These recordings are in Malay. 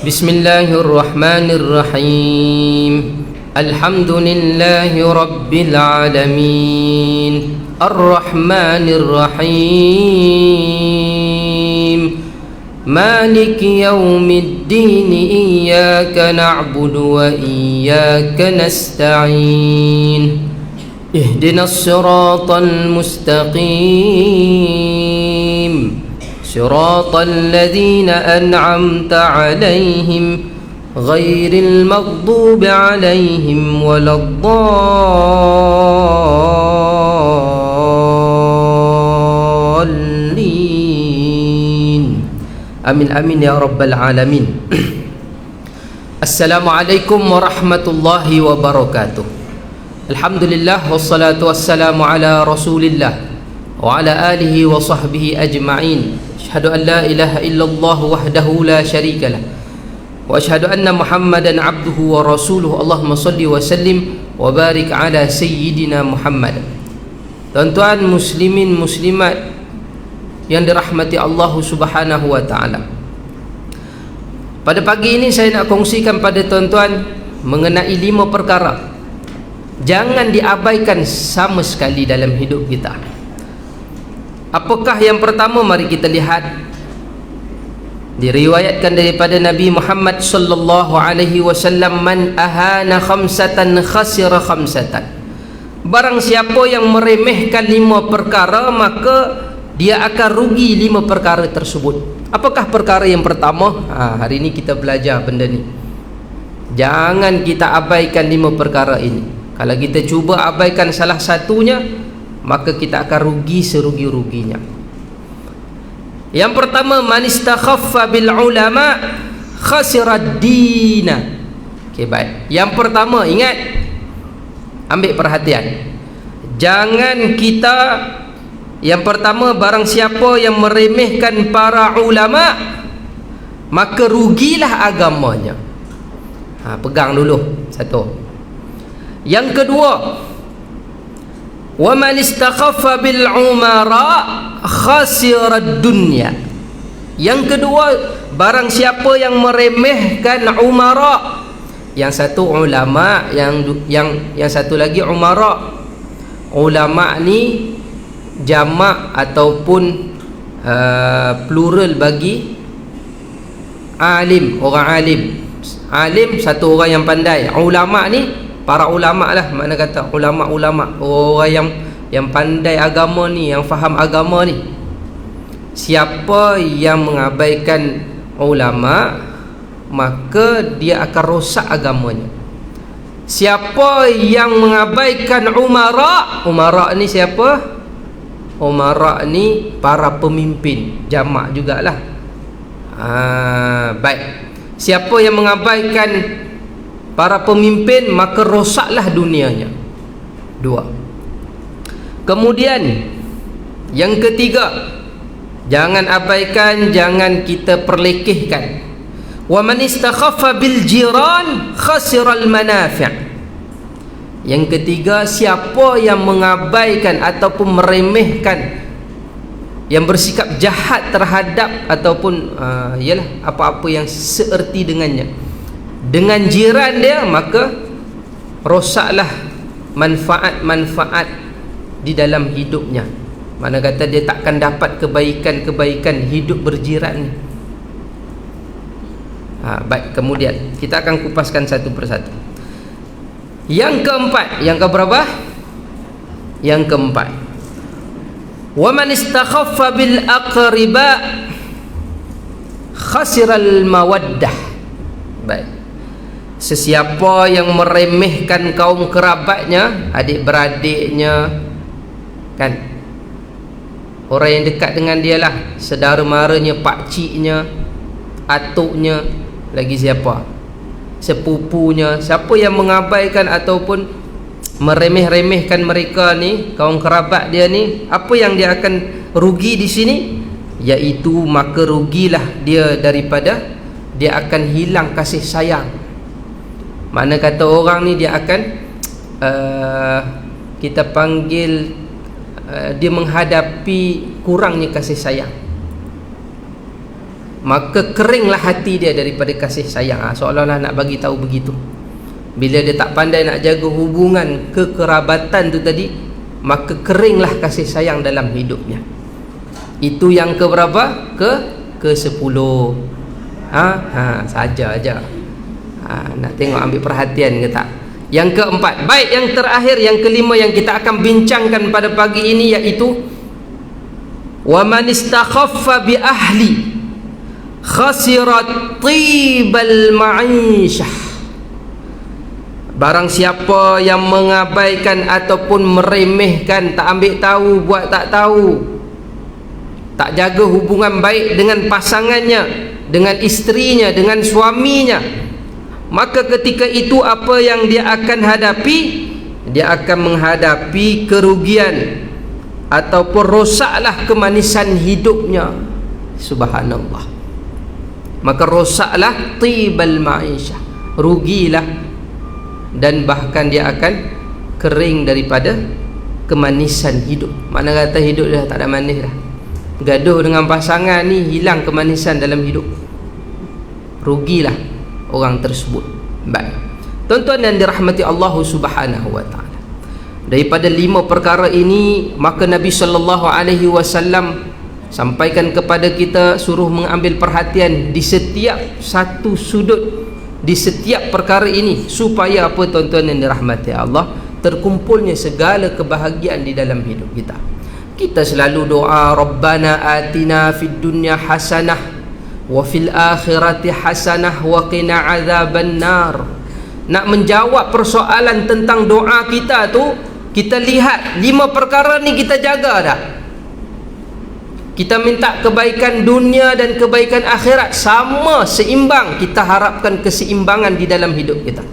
Bismillahirrahmanirrahim. Alhamdulillahi rabbil alamin. Ar-Rahmanir-Rahim. Maliki yaumiddin. Iyyaka na'budu wa iyyaka nasta'in. Ihdinas siratal mustaqim. صراط الذين أنعمت عليهم غير المغضوب عليهم ولا الضالين آمين آمين يا رب العالمين. Assalamualaikum warahmatullahi wabarakatuh. Alhamdulillah wassalatu wassalamu ala rasulillah wa ala alihi wa sahbihi ajma'in. Asyhadu an la ilaha illallah wahdahu la syarika lah wa asyhadu anna Muhammadan abduhu wa rasuluhu. Allahumma salli wa sallim wa barik ala sayyidina Muhammad. Tuan-tuan muslimin muslimat yang dirahmati Allah Subhanahu wa taala, pada pagi ini saya nak kongsikan pada tuan-tuan mengenai 5 perkara jangan diabaikan sama sekali dalam hidup kita. Apakah yang pertama? Mari kita lihat. Diriwayatkan daripada Nabi Muhammad sallallahu alaihi wasallam, man ahana khamsatan khasira khamsatan. Barang siapa yang meremehkan 5 perkara, maka dia akan rugi 5 perkara tersebut. Apakah perkara yang pertama? Hari ini kita belajar benda ni. Jangan kita abaikan 5 perkara ini. Kalau kita cuba abaikan salah satunya, maka kita akan rugi serugi-ruginya. Yang pertama, man istakhaffa bil ulama khasirad dina. Okey, baik. Yang pertama, ingat, ambil perhatian. Jangan kita, yang pertama, barang siapa yang meremehkan para ulama, maka rugilah agamanya. Pegang dulu satu. Yang kedua, wa man istakhaffa bil umara khasirad dunya. Yang kedua, barang siapa yang meremehkan umara, yang satu ulama, yang satu lagi umara. Ulama ni jamak ataupun plural bagi alim, orang alim. Alim satu orang yang pandai. Ulama ni para ulama lah, mana kata ulama-ulama, orang yang pandai agama ni, yang faham agama ni. Siapa yang mengabaikan ulama, maka dia akan rosak agamanya. Siapa yang mengabaikan umara, umara ni siapa? Umara ni para pemimpin, jamak jugalah. Baik. Siapa yang mengabaikan para pemimpin, maka rosaklah dunianya. 2. Kemudian yang ketiga, jangan abaikan, jangan kita perlekehkan. Wa man istakhaffa bil jiran khasiral manafi'. Yang ketiga, siapa yang mengabaikan ataupun meremehkan, yang bersikap jahat terhadap ataupun ialah apa-apa yang seerti dengannya, dengan jiran dia, maka rosaklah manfaat-manfaat di dalam hidupnya. Mana kata dia takkan dapat kebaikan-kebaikan hidup berjiran. Baik, kemudian kita akan kupaskan satu persatu. Yang keempat, yang keberapa? Yang keempat, wa man istakhaffa bil aqriba khasiral mawaddah. Baik. Sesiapa yang meremehkan kaum kerabatnya, adik-beradiknya, kan, orang yang dekat dengan dia lah, saudara maranya, pakciknya, atuknya, lagi siapa, sepupunya. Siapa yang mengabaikan ataupun meremeh-remehkan mereka ni, kaum kerabat dia ni, apa yang dia akan rugi di sini? Iaitu maka rugilah dia daripada dia akan hilang kasih sayang. Mana kata orang ni dia akan kita panggil dia menghadapi kurangnya kasih sayang. maka keringlah hati dia daripada kasih sayang. Seolah-olah nak bagi tahu begitu. Bila dia tak pandai nak jaga hubungan kekerabatan tu tadi, maka keringlah kasih sayang dalam hidupnya. Itu yang ke berapa? Ke-10. Saja aja. Nak tengok ambil perhatian ke tak? Yang keempat, baik yang terakhir, yang kelima yang kita akan bincangkan pada pagi ini, iaitu wa man istakhaffa bi ahli khasirat tibal ma'ishah. Barang siapa yang mengabaikan ataupun meremehkan, tak ambil tahu, buat tak tahu, tak jaga hubungan baik dengan pasangannya, dengan isterinya, dengan suaminya, maka ketika itu apa yang dia akan hadapi? Dia akan menghadapi kerugian ataupun rosaklah kemanisan hidupnya. Subhanallah. Maka rosaklah tibal ma'ishah, rugilah, dan bahkan dia akan kering daripada kemanisan hidup. Mana kata hidup dah tak ada manis dah. Gaduh dengan pasangan ni, hilang kemanisan dalam hidup, rugilah orang tersebut. Baik, tuan-tuan yang dirahmati Allah Subhanahu wa taala, daripada 5 perkara ini maka Nabi sallallahu alaihi wasallam sampaikan kepada kita, suruh mengambil perhatian di setiap satu sudut, di setiap perkara ini, supaya apa tuan-tuan yang dirahmati Allah, terkumpulnya segala kebahagiaan di dalam hidup kita. Kita selalu doa, Rabbana atina fid dunya hasanah wa fil akhirati hasanah wa qina azaban nar. Nak menjawab persoalan tentang doa kita tu, kita lihat 5 perkara ni kita jaga dah. Kita minta kebaikan dunia dan kebaikan akhirat sama, seimbang. Kita harapkan keseimbangan di dalam hidup kita.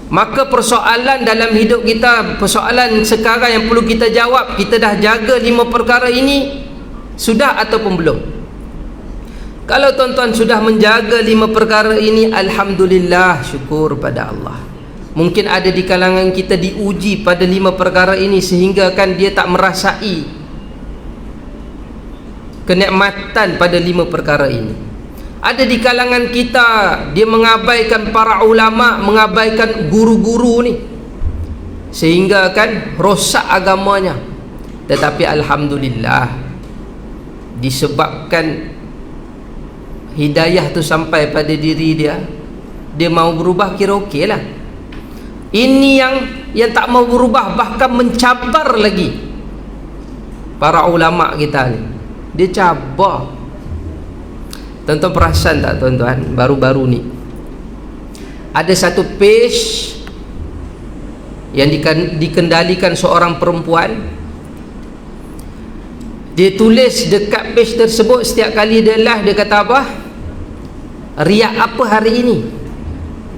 Maka persoalan dalam hidup kita, persoalan sekarang yang perlu kita jawab, kita dah jaga 5 perkara ini sudah ataupun belum? Kalau tuan-tuan sudah menjaga 5 perkara ini, alhamdulillah, syukur pada Allah. Mungkin ada di kalangan kita diuji pada 5 perkara ini sehingga kan dia tak merasai kenikmatan pada 5 perkara ini. Ada di kalangan kita dia mengabaikan para ulama, mengabaikan guru-guru ni, sehingga kan rosak agamanya. Tetapi alhamdulillah, disebabkan hidayah tu sampai pada diri dia, dia mau berubah, kira okey lah. Ini yang tak mau berubah, bahkan mencabar lagi para ulama kita ni, dia cabar. Tuan-tuan perasan tak tuan-tuan, baru-baru ni ada satu page yang dikendalikan seorang perempuan. Dia tulis dekat page tersebut, setiap kali dia live, dia kata apa? Riak apa hari ini?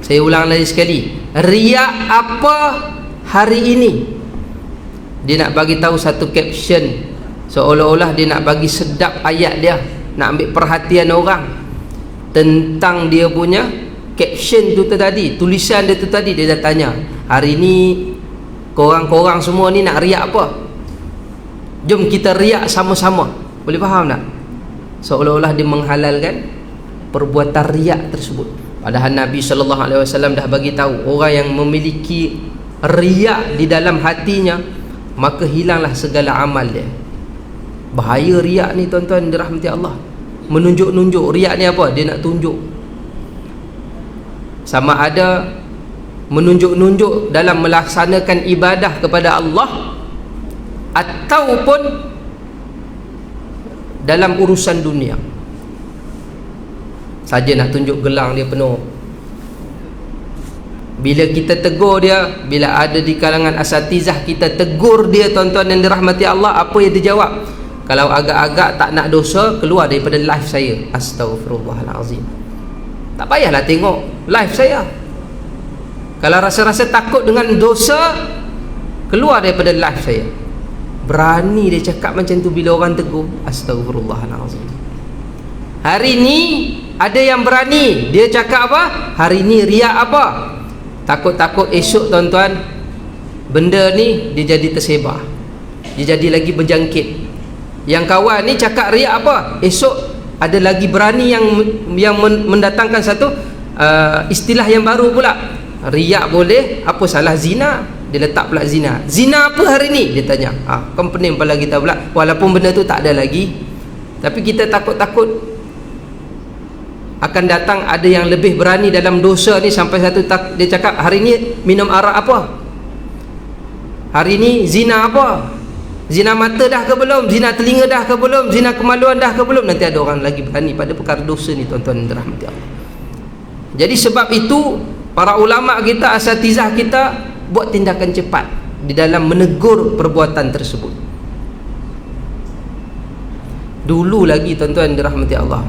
Saya ulang lagi sekali, riak apa hari ini? Dia nak bagi tahu satu caption, seolah-olah dia nak bagi sedap ayat dia, nak ambil perhatian orang tentang dia punya caption tu tadi, tulisan dia tu tadi. Dia dah tanya, hari ni korang-korang semua ni nak riak apa? Jom kita riak sama-sama. Boleh faham tak? Seolah-olah dia menghalalkan perbuatan riak tersebut. Padahal Nabi SAW dah bagi tahu, orang yang memiliki riak di dalam hatinya, maka hilanglah segala amal dia. Bahaya riak ni tuan-tuan dirahmati Allah. Menunjuk-nunjuk. Riak ni apa? Dia nak tunjuk. Sama ada menunjuk-nunjuk dalam melaksanakan ibadah kepada Allah, ataupun dalam urusan dunia saja nak tunjuk gelang dia penuh. Bila kita tegur dia, bila ada di kalangan asatizah kita tegur dia tuan-tuan yang dirahmati Allah, apa yang dia jawab? Kalau agak-agak tak nak dosa, keluar daripada live saya. Astaghfirullahalazim. Tak payahlah tengok live saya. Kalau rasa-rasa takut dengan dosa, keluar daripada live saya. Berani dia cakap macam tu bila orang tegur. Astaghfirullahalazim. Hari ni ada yang berani, dia cakap apa? Hari ni riak apa? Takut-takut esok tuan-tuan, benda ni dia jadi tersebar, dia jadi lagi berjangkit. Yang kawan ni cakap riak apa? Esok Ada lagi berani yang mendatangkan satu istilah yang baru pula. Riak boleh, apa salah zina? Dia letak pula zina. Zina apa hari ni? Dia tanya. Kau pening pala kita pula. Walaupun benda tu tak ada lagi, tapi kita takut-takut akan datang ada yang lebih berani dalam dosa ni. Sampai satu dia cakap, hari ni minum arak apa? Hari ni zina apa? Zina mata dah ke belum? Zina telinga dah ke belum? Zina kemaluan dah ke belum? Nanti ada orang lagi berani pada perkara dosa ni, tuan-tuan dan rahmati Allah. Jadi sebab itu para ulama kita, asatizah kita buat tindakan cepat di dalam menegur perbuatan tersebut. Dulu lagi tuan-tuan dirahmati Allah,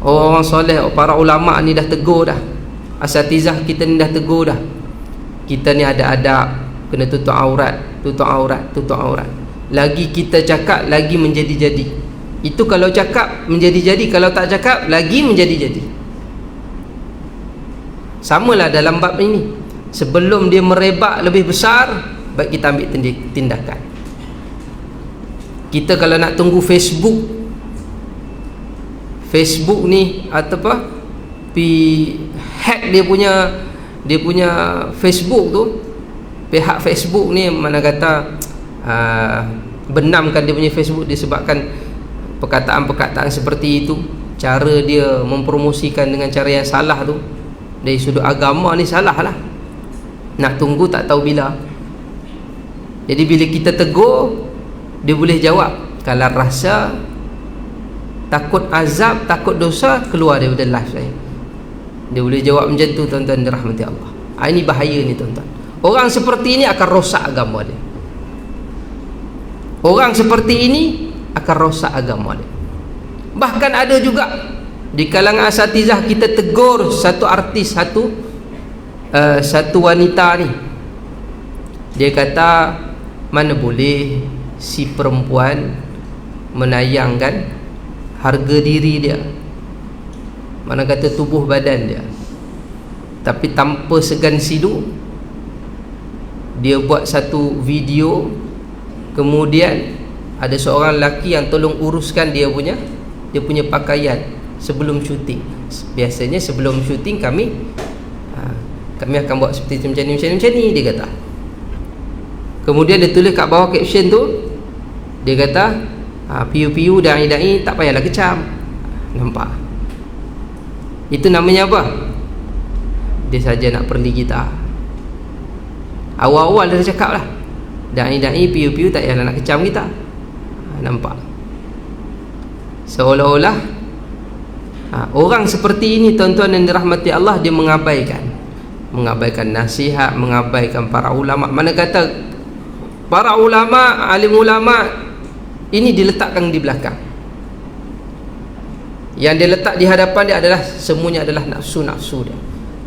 orang soleh, para ulama ni dah tegur dah. Asatizah kita ni dah tegur dah. Kita ni ada adab, kena tutup aurat, tutup aurat, tutup aurat. Lagi kita cakap, lagi menjadi-jadi. Itu kalau cakap menjadi-jadi, kalau tak cakap lagi menjadi-jadi. Samalah dalam bab ini. Sebelum dia merebak lebih besar, baik kita ambil tindakan. Kita kalau nak tunggu Facebook ni atau apa, hack dia punya Facebook tu, pihak Facebook ni mana kata benamkan dia punya Facebook disebabkan perkataan-perkataan seperti itu. Cara dia mempromosikan dengan cara yang salah tu, dari sudut agama ni salah lah. Nak tunggu tak tahu bila. Jadi bila kita tegur, dia boleh jawab. Kalau rasa takut azab, takut dosa, keluar daripada live saya. Dia boleh jawab macam tu, tuan-tuan dirahmati Allah. Ini bahaya ni, tuan-tuan. Orang seperti ini akan rosak agama dia. Orang seperti ini akan rosak agama dia. Bahkan ada juga di kalangan asatizah kita tegur satu artis, satu wanita ni. Dia kata, mana boleh si perempuan menayangkan harga diri dia, mana kata tubuh badan dia, tapi tanpa segan silu dia buat satu video. Kemudian ada seorang lelaki yang tolong uruskan dia punya pakaian sebelum syuting. Biasanya sebelum syuting kami akan buat seperti macam ni, dia kata. Kemudian dia tulis kat bawah caption tu, dia kata, piu-piu da'i-da'i tak payahlah kecam. Nampak? Itu namanya apa? Dia saja nak perli kita. Awal-awal dia cakap lah, da'i-da'i, piu-piu tak payahlah nak kecam kita. Nampak? Seolah-olah orang seperti ini, tuan-tuan yang dirahmati Allah, dia mengabaikan nasihat, mengabaikan para ulama. Mana kata para ulama, alim ulama ini diletakkan di belakang. Yang dia letak di hadapan dia adalah semuanya adalah nafsu-nafsu dia.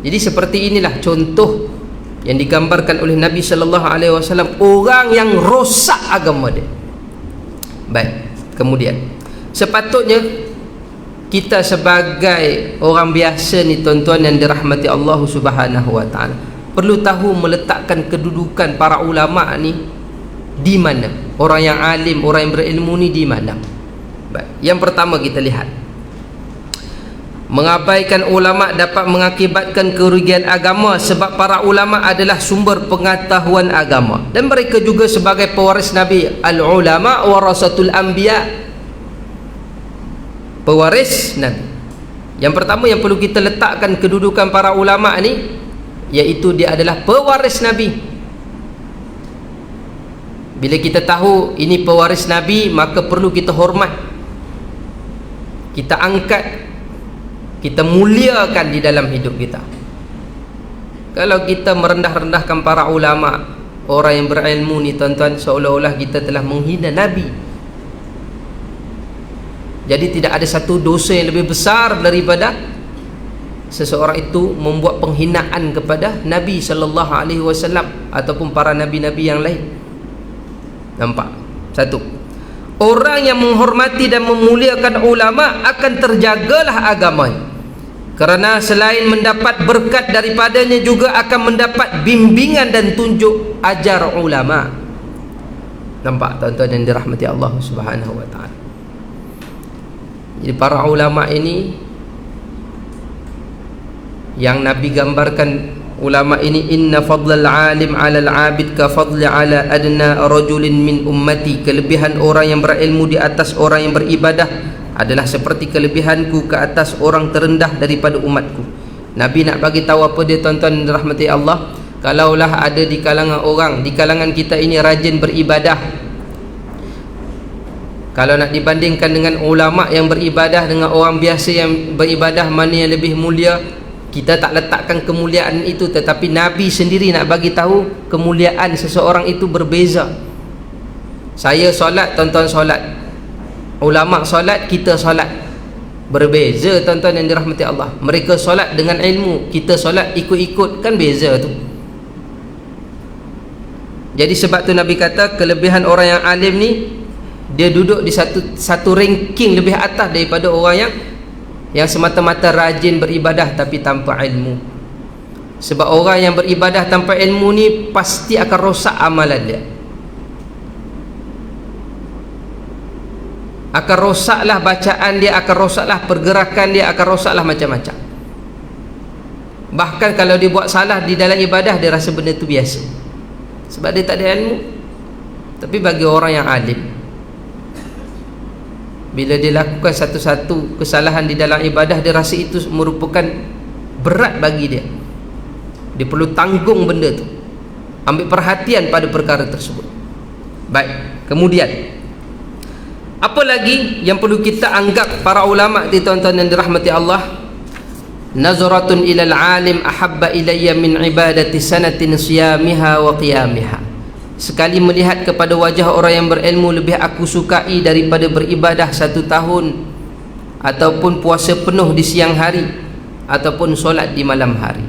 Jadi seperti inilah contoh yang digambarkan oleh Nabi sallallahu alaihi wasallam, orang yang rosak agama dia. Baik, kemudian sepatutnya kita sebagai orang biasa ni, tuan-tuan yang dirahmati Allah Subhanahu wa taala, perlu tahu meletakkan kedudukan para ulama ni di mana. Orang yang alim, orang yang berilmu ni di mana. Baik, yang pertama kita lihat, mengabaikan ulama dapat mengakibatkan kerugian agama, sebab para ulama adalah sumber pengetahuan agama dan mereka juga sebagai pewaris Nabi. Al-ulama warasatul anbiya, pewaris Nabi. Yang pertama yang perlu kita letakkan kedudukan para ulama ni, iaitu dia adalah pewaris Nabi. Bila kita tahu ini pewaris Nabi, maka perlu kita hormat, kita angkat, kita muliakan di dalam hidup kita. Kalau kita merendah-rendahkan para ulama, orang yang berilmu ni, tuan-tuan, seolah-olah kita telah menghina Nabi. Jadi tidak ada satu dosa yang lebih besar daripada seseorang itu membuat penghinaan kepada Nabi sallallahu alaihi wasallam ataupun para nabi-nabi yang lain. Nampak? Satu, orang yang menghormati dan memuliakan ulama akan terjagalah agamanya, kerana selain mendapat berkat daripadanya, juga akan mendapat bimbingan dan tunjuk ajar ulama. Nampak, tuan-tuan yang dirahmati Allah Subhanahu wa taala? Jadi para ulama ini yang Nabi gambarkan, ulama ini, inna fadlal alim 'alal 'abid ka fadli 'ala adna rajulin min ummati, kelebihan orang yang berilmu di atas orang yang beribadah adalah seperti kelebihanku ke atas orang terendah daripada umatku. Nabi nak bagi tahu apa dia, tuan-tuan dirahmati Allah? Kalaulah ada di kalangan orang, di kalangan kita ini rajin beribadah, kalau nak dibandingkan dengan ulama yang beribadah dengan orang biasa yang beribadah, mana yang lebih mulia? Kita tak letakkan kemuliaan itu, tetapi Nabi sendiri nak bagi tahu kemuliaan seseorang itu berbeza. Saya solat, tuan-tuan solat, ulama solat, kita solat, berbeza tuan-tuan yang dirahmati Allah. Mereka solat dengan ilmu, kita solat ikut-ikut, kan beza tu. Jadi sebab tu Nabi kata kelebihan orang yang alim ni, dia duduk di satu ranking lebih atas daripada orang yang semata-mata rajin beribadah tapi tanpa ilmu. Sebab orang yang beribadah tanpa ilmu ni pasti akan rosak amalan dia, akan rosaklah bacaan dia, akan rosaklah pergerakan dia, akan rosaklah macam-macam. Bahkan kalau dia buat salah di dalam ibadah, dia rasa benda tu biasa, sebab dia tak ada ilmu. Tapi bagi orang yang alim, bila dia lakukan satu-satu kesalahan di dalam ibadah, dia rasa itu merupakan berat bagi dia. Dia perlu tanggung benda tu, ambil perhatian pada perkara tersebut. Baik, kemudian apa lagi yang perlu kita anggap para ulama di, tuan-tuan yang dirahmati Allah? Nazaratun ilal alim ahabba ilayya min ibadati sanatin siyamiha wa qiyamiha. Sekali melihat kepada wajah orang yang berilmu lebih aku sukai daripada beribadah 1 tahun, ataupun puasa penuh di siang hari, ataupun solat di malam hari.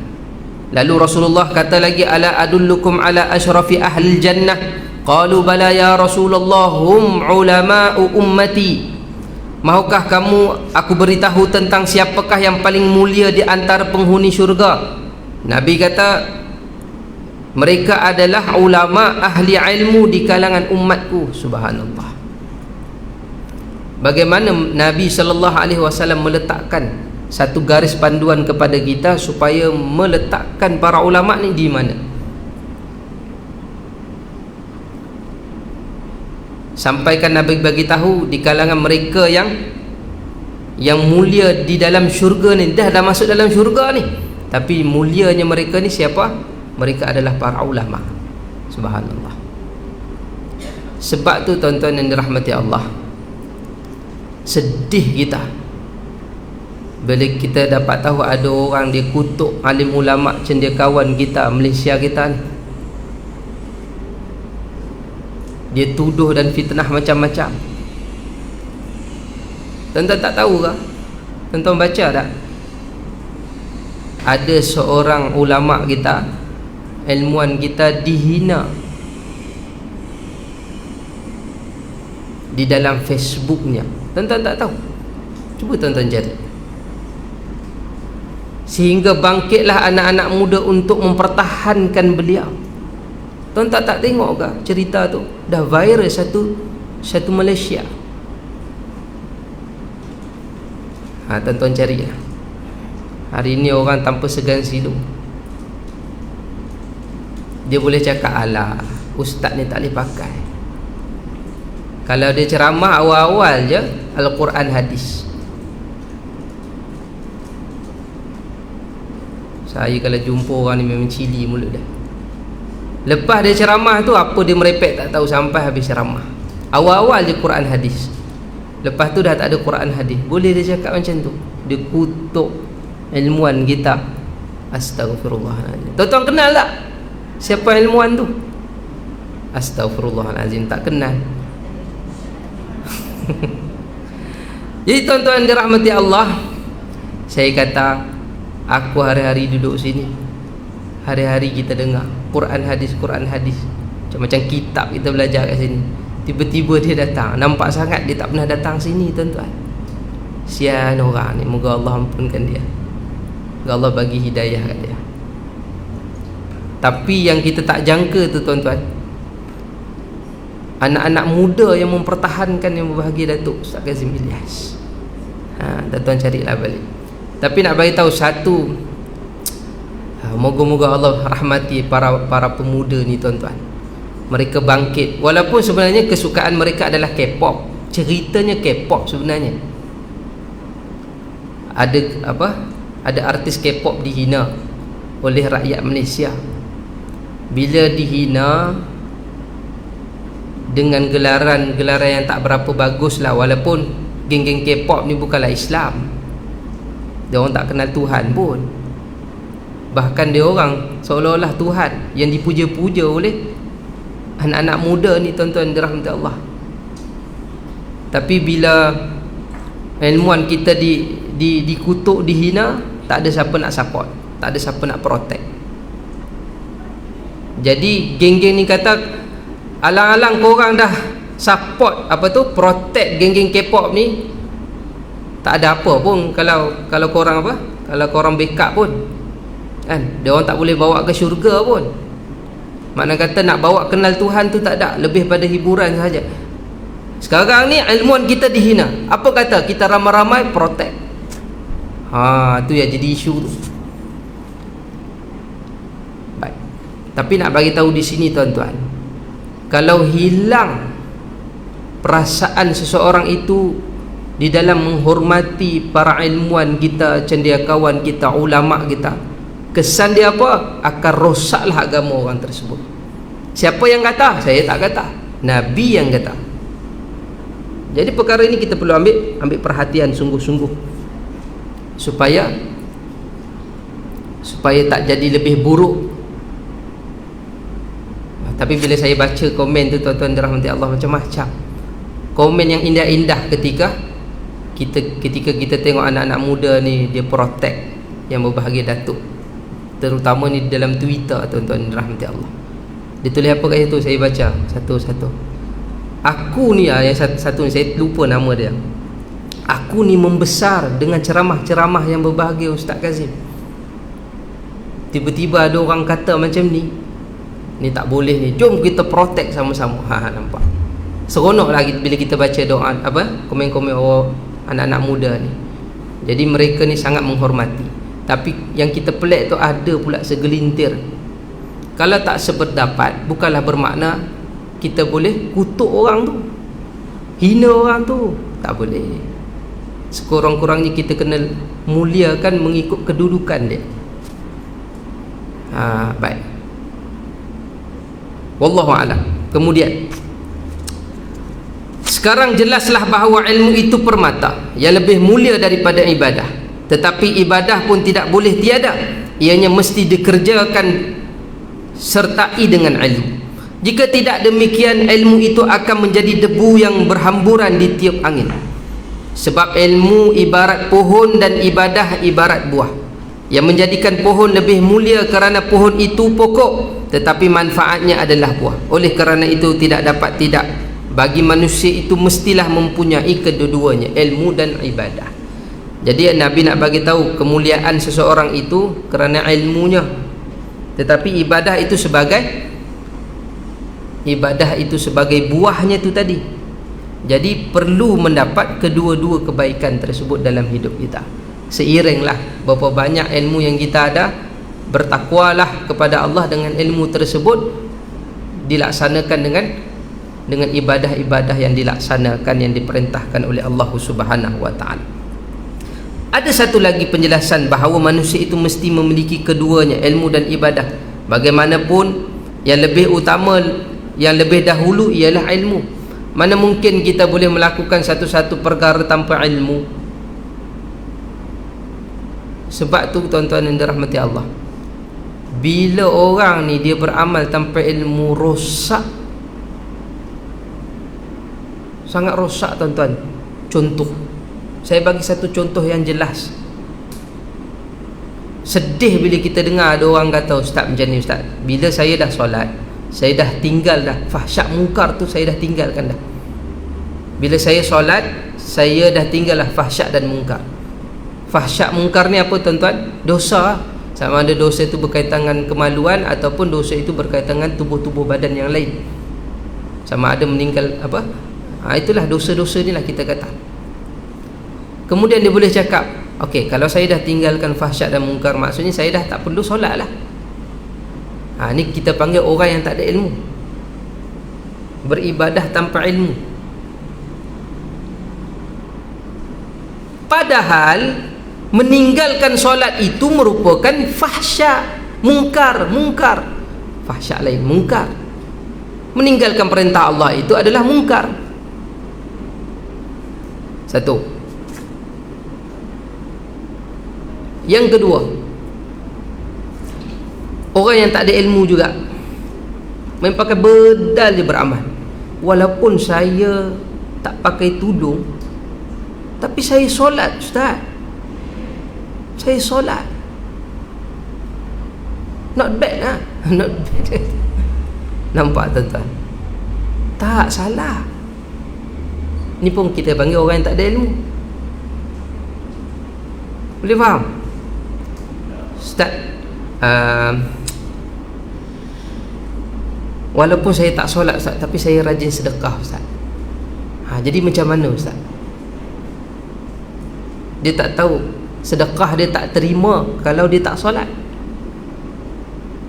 Lalu Rasulullah kata lagi, ala adullukum ala ashrafi ahli jannah? Qalu bala ya Rasulullah, hum ulama'u ummati. Mahukah kamu aku beritahu tentang siapakah yang paling mulia di antara penghuni syurga? Nabi kata, mereka adalah ulama ahli ilmu di kalangan umatku. Subhanallah. Bagaimana Nabi SAW meletakkan satu garis panduan kepada kita supaya meletakkan para ulama ni di mana? Sampaikan Nabi bagi tahu di kalangan mereka yang mulia di dalam syurga ni, dah masuk dalam syurga ni, tapi mulianya mereka ni siapa? Mereka adalah para ulama. Subhanallah. Sebab tu tuan-tuan yang dirahmati Allah, sedih kita bila kita dapat tahu ada orang dia kutuk alim ulama cendekiawan kita, Malaysia kita ni. Dia tuduh dan fitnah macam-macam. Tuan-tuan tak tahu ke? Tuan-tuan baca tak? Ada seorang ulama kita, ilmuwan kita, dihina di dalam Facebooknya. Tuan-tuan tak tahu? Cuba tuan-tuan cari. Sehingga bangkitlah anak-anak muda untuk mempertahankan beliau. Tuan-tuan tak tengok ke cerita tu? Dah viral satu Malaysia. Tuan-tuan cari lah. Hari ni orang tanpa segan silu, dia boleh cakap, alah ustaz ni tak boleh pakai. Kalau dia ceramah awal-awal je Al-Quran hadis. Saya kalau jumpa orang ni memang cili mulut dia. Lepas dia ceramah tu, apa dia merepek tak tahu sampai habis ceramah. Awal-awal je Quran hadis, lepas tu dah tak ada Quran hadis. Boleh dia cakap macam tu? Dia kutuk ilmuwan kita. Astagfirullahaladzim. Tuan-tuan kenal tak siapa ilmuwan tu? Astagfirullahaladzim, tak kenal. Jadi tuan-tuan dirahmati Allah, saya kata, aku hari-hari duduk sini, hari-hari kita dengar Quran hadis, Quran hadis, macam kitab kita belajar kat sini. Tiba-tiba dia datang, nampak sangat dia tak pernah datang sini tuan-tuan. Sian orang ni, moga Allah ampunkan dia, moga Allah bagi hidayah kat dia. Tapi yang kita tak jangka tu tuan-tuan, anak-anak muda yang mempertahankan, yang berbahagia Datuk Ustaz Kazim Ilyas. Tuan-tuan carilah balik. Tapi nak bagi tahu satu, moga-moga Allah rahmati para pemuda ni tuan-tuan. Mereka bangkit walaupun sebenarnya kesukaan mereka adalah K-pop. Ceritanya K-pop sebenarnya. Ada artis K-pop dihina oleh rakyat Malaysia. Bila dihina dengan gelaran yang tak berapa bagus lah, walaupun geng-geng K-pop ni bukanlah Islam, dia orang tak kenal Tuhan pun. Bahkan dia orang seolah-olah Tuhan yang dipuja-puja oleh anak-anak muda ni tuan-tuan dirahmati Allah. Tapi bila ilmuwan kita dikutuk, dihina, tak ada siapa nak support, tak ada siapa nak protect. Jadi geng-geng ni kata, alang-alang korang dah support protect geng-geng K-pop ni, tak ada apa pun kalau korang kalau korang backup pun kan, dia orang tak boleh bawa ke syurga pun. Makna kata nak bawa kenal Tuhan tu tak ada, lebih pada hiburan sahaja. Sekarang ni ilmuwan kita dihina, apa kata kita ramai-ramai protect. Tu yang jadi isu tu. Baik. Tapi nak bagi tahu di sini tuan-tuan, kalau hilang perasaan seseorang itu di dalam menghormati para ilmuwan kita, cendekiawan kita, ulama kita, kesan dia apa? Akan rosaklah agama orang tersebut. Siapa yang kata? Saya tak kata, Nabi yang kata. Jadi perkara ini kita perlu ambil perhatian sungguh-sungguh, supaya tak jadi lebih buruk. Tapi bila saya baca komen tu tuan-tuan dirahmati Allah, macam-macam komen yang indah-indah ketika kita tengok anak-anak muda ni dia protect yang berbahagia Datuk, terutama ni dalam Twitter tuan-tuan dirahmati Allah. Dia tulis apa kat situ, saya baca satu-satu. Aku ni yang satu ni saya lupa nama dia. Aku ni membesar dengan ceramah-ceramah yang berbahagia Ustaz Kazim. Tiba-tiba ada orang kata macam ni tak boleh ni, jom kita protect sama-sama. Nampak seronok lagi bila kita baca doa komen-komen orang anak-anak muda ni. Jadi mereka ni sangat menghormati. Tapi yang kita pelik tu ada pula segelintir, kalau tak sependapat, bukanlah bermakna kita boleh kutuk orang tu, hina orang tu, tak boleh. Sekurang-kurangnya kita kena muliakan mengikut kedudukan dia. Baik, wallahu a'lam. Kemudian sekarang jelaslah bahawa ilmu itu permata yang lebih mulia daripada ibadah. Tetapi ibadah pun tidak boleh tiada, ianya mesti dikerjakan sertai dengan ilmu. Jika tidak demikian, ilmu itu akan menjadi debu yang berhamburan di tiup angin. Sebab ilmu ibarat pohon dan ibadah ibarat buah, yang menjadikan pohon lebih mulia kerana pohon itu pokok, tetapi manfaatnya adalah buah. Oleh kerana itu tidak bagi manusia itu mestilah mempunyai kedua-duanya, ilmu dan ibadah. Jadi Nabi nak bagi tahu kemuliaan seseorang itu kerana ilmunya, tetapi ibadah itu sebagai buahnya itu tadi. Jadi perlu mendapat kedua-dua kebaikan tersebut dalam hidup kita. Seiringlah berapa banyak ilmu yang kita ada, bertakwalah kepada Allah dengan ilmu tersebut, dilaksanakan dengan ibadah-ibadah yang dilaksanakan, yang diperintahkan oleh Allah Subhanahu wa taala. Ada satu lagi penjelasan bahawa manusia itu mesti memiliki keduanya, ilmu dan ibadah. Bagaimanapun yang lebih utama, yang lebih dahulu ialah ilmu. Mana mungkin kita boleh melakukan satu-satu perkara tanpa ilmu. Sebab tu tuan-tuan yang dirahmati Allah, bila orang ni dia beramal tanpa ilmu, rosak, sangat rosak tuan-tuan. Contoh, saya bagi satu contoh yang jelas. Sedih bila kita dengar ada orang kata, Ustaz macam ni Ustaz, bila saya dah solat, saya dah tinggal dah fahsyat mungkar tu, saya dah tinggalkan dah. Bila saya solat, saya dah tinggal lah fahsyat dan mungkar. Fahsyat mungkar ni apa tuan-tuan? Dosa. Sama ada dosa itu berkaitan dengan kemaluan ataupun dosa itu berkaitan dengan tubuh-tubuh badan yang lain. Sama ada meninggal itulah dosa-dosa ni lah kita kata. Kemudian dia boleh cakap, okey, kalau saya dah tinggalkan fahsyat dan mungkar, maksudnya saya dah tak perlu solat lah. Ni kita panggil orang yang tak ada ilmu, beribadah tanpa ilmu. Padahal meninggalkan solat itu merupakan fahsyat, mungkar. Fahsyat lain, mungkar. Meninggalkan perintah Allah itu adalah mungkar. Satu. Yang kedua, orang yang tak ada ilmu juga main pakai bedal je beramal. Walaupun saya tak pakai tudung, tapi saya solat, ustaz. Saya solat. Not bad lah. Not bad. Nampak tuan-tuan? Tak salah. Ni pun kita panggil orang yang tak ada ilmu. Boleh faham? Ustaz, walaupun saya tak solat, ustaz, tapi saya rajin sedekah, ustaz. Jadi macam mana, ustaz? Dia tak tahu sedekah dia tak terima kalau dia tak solat.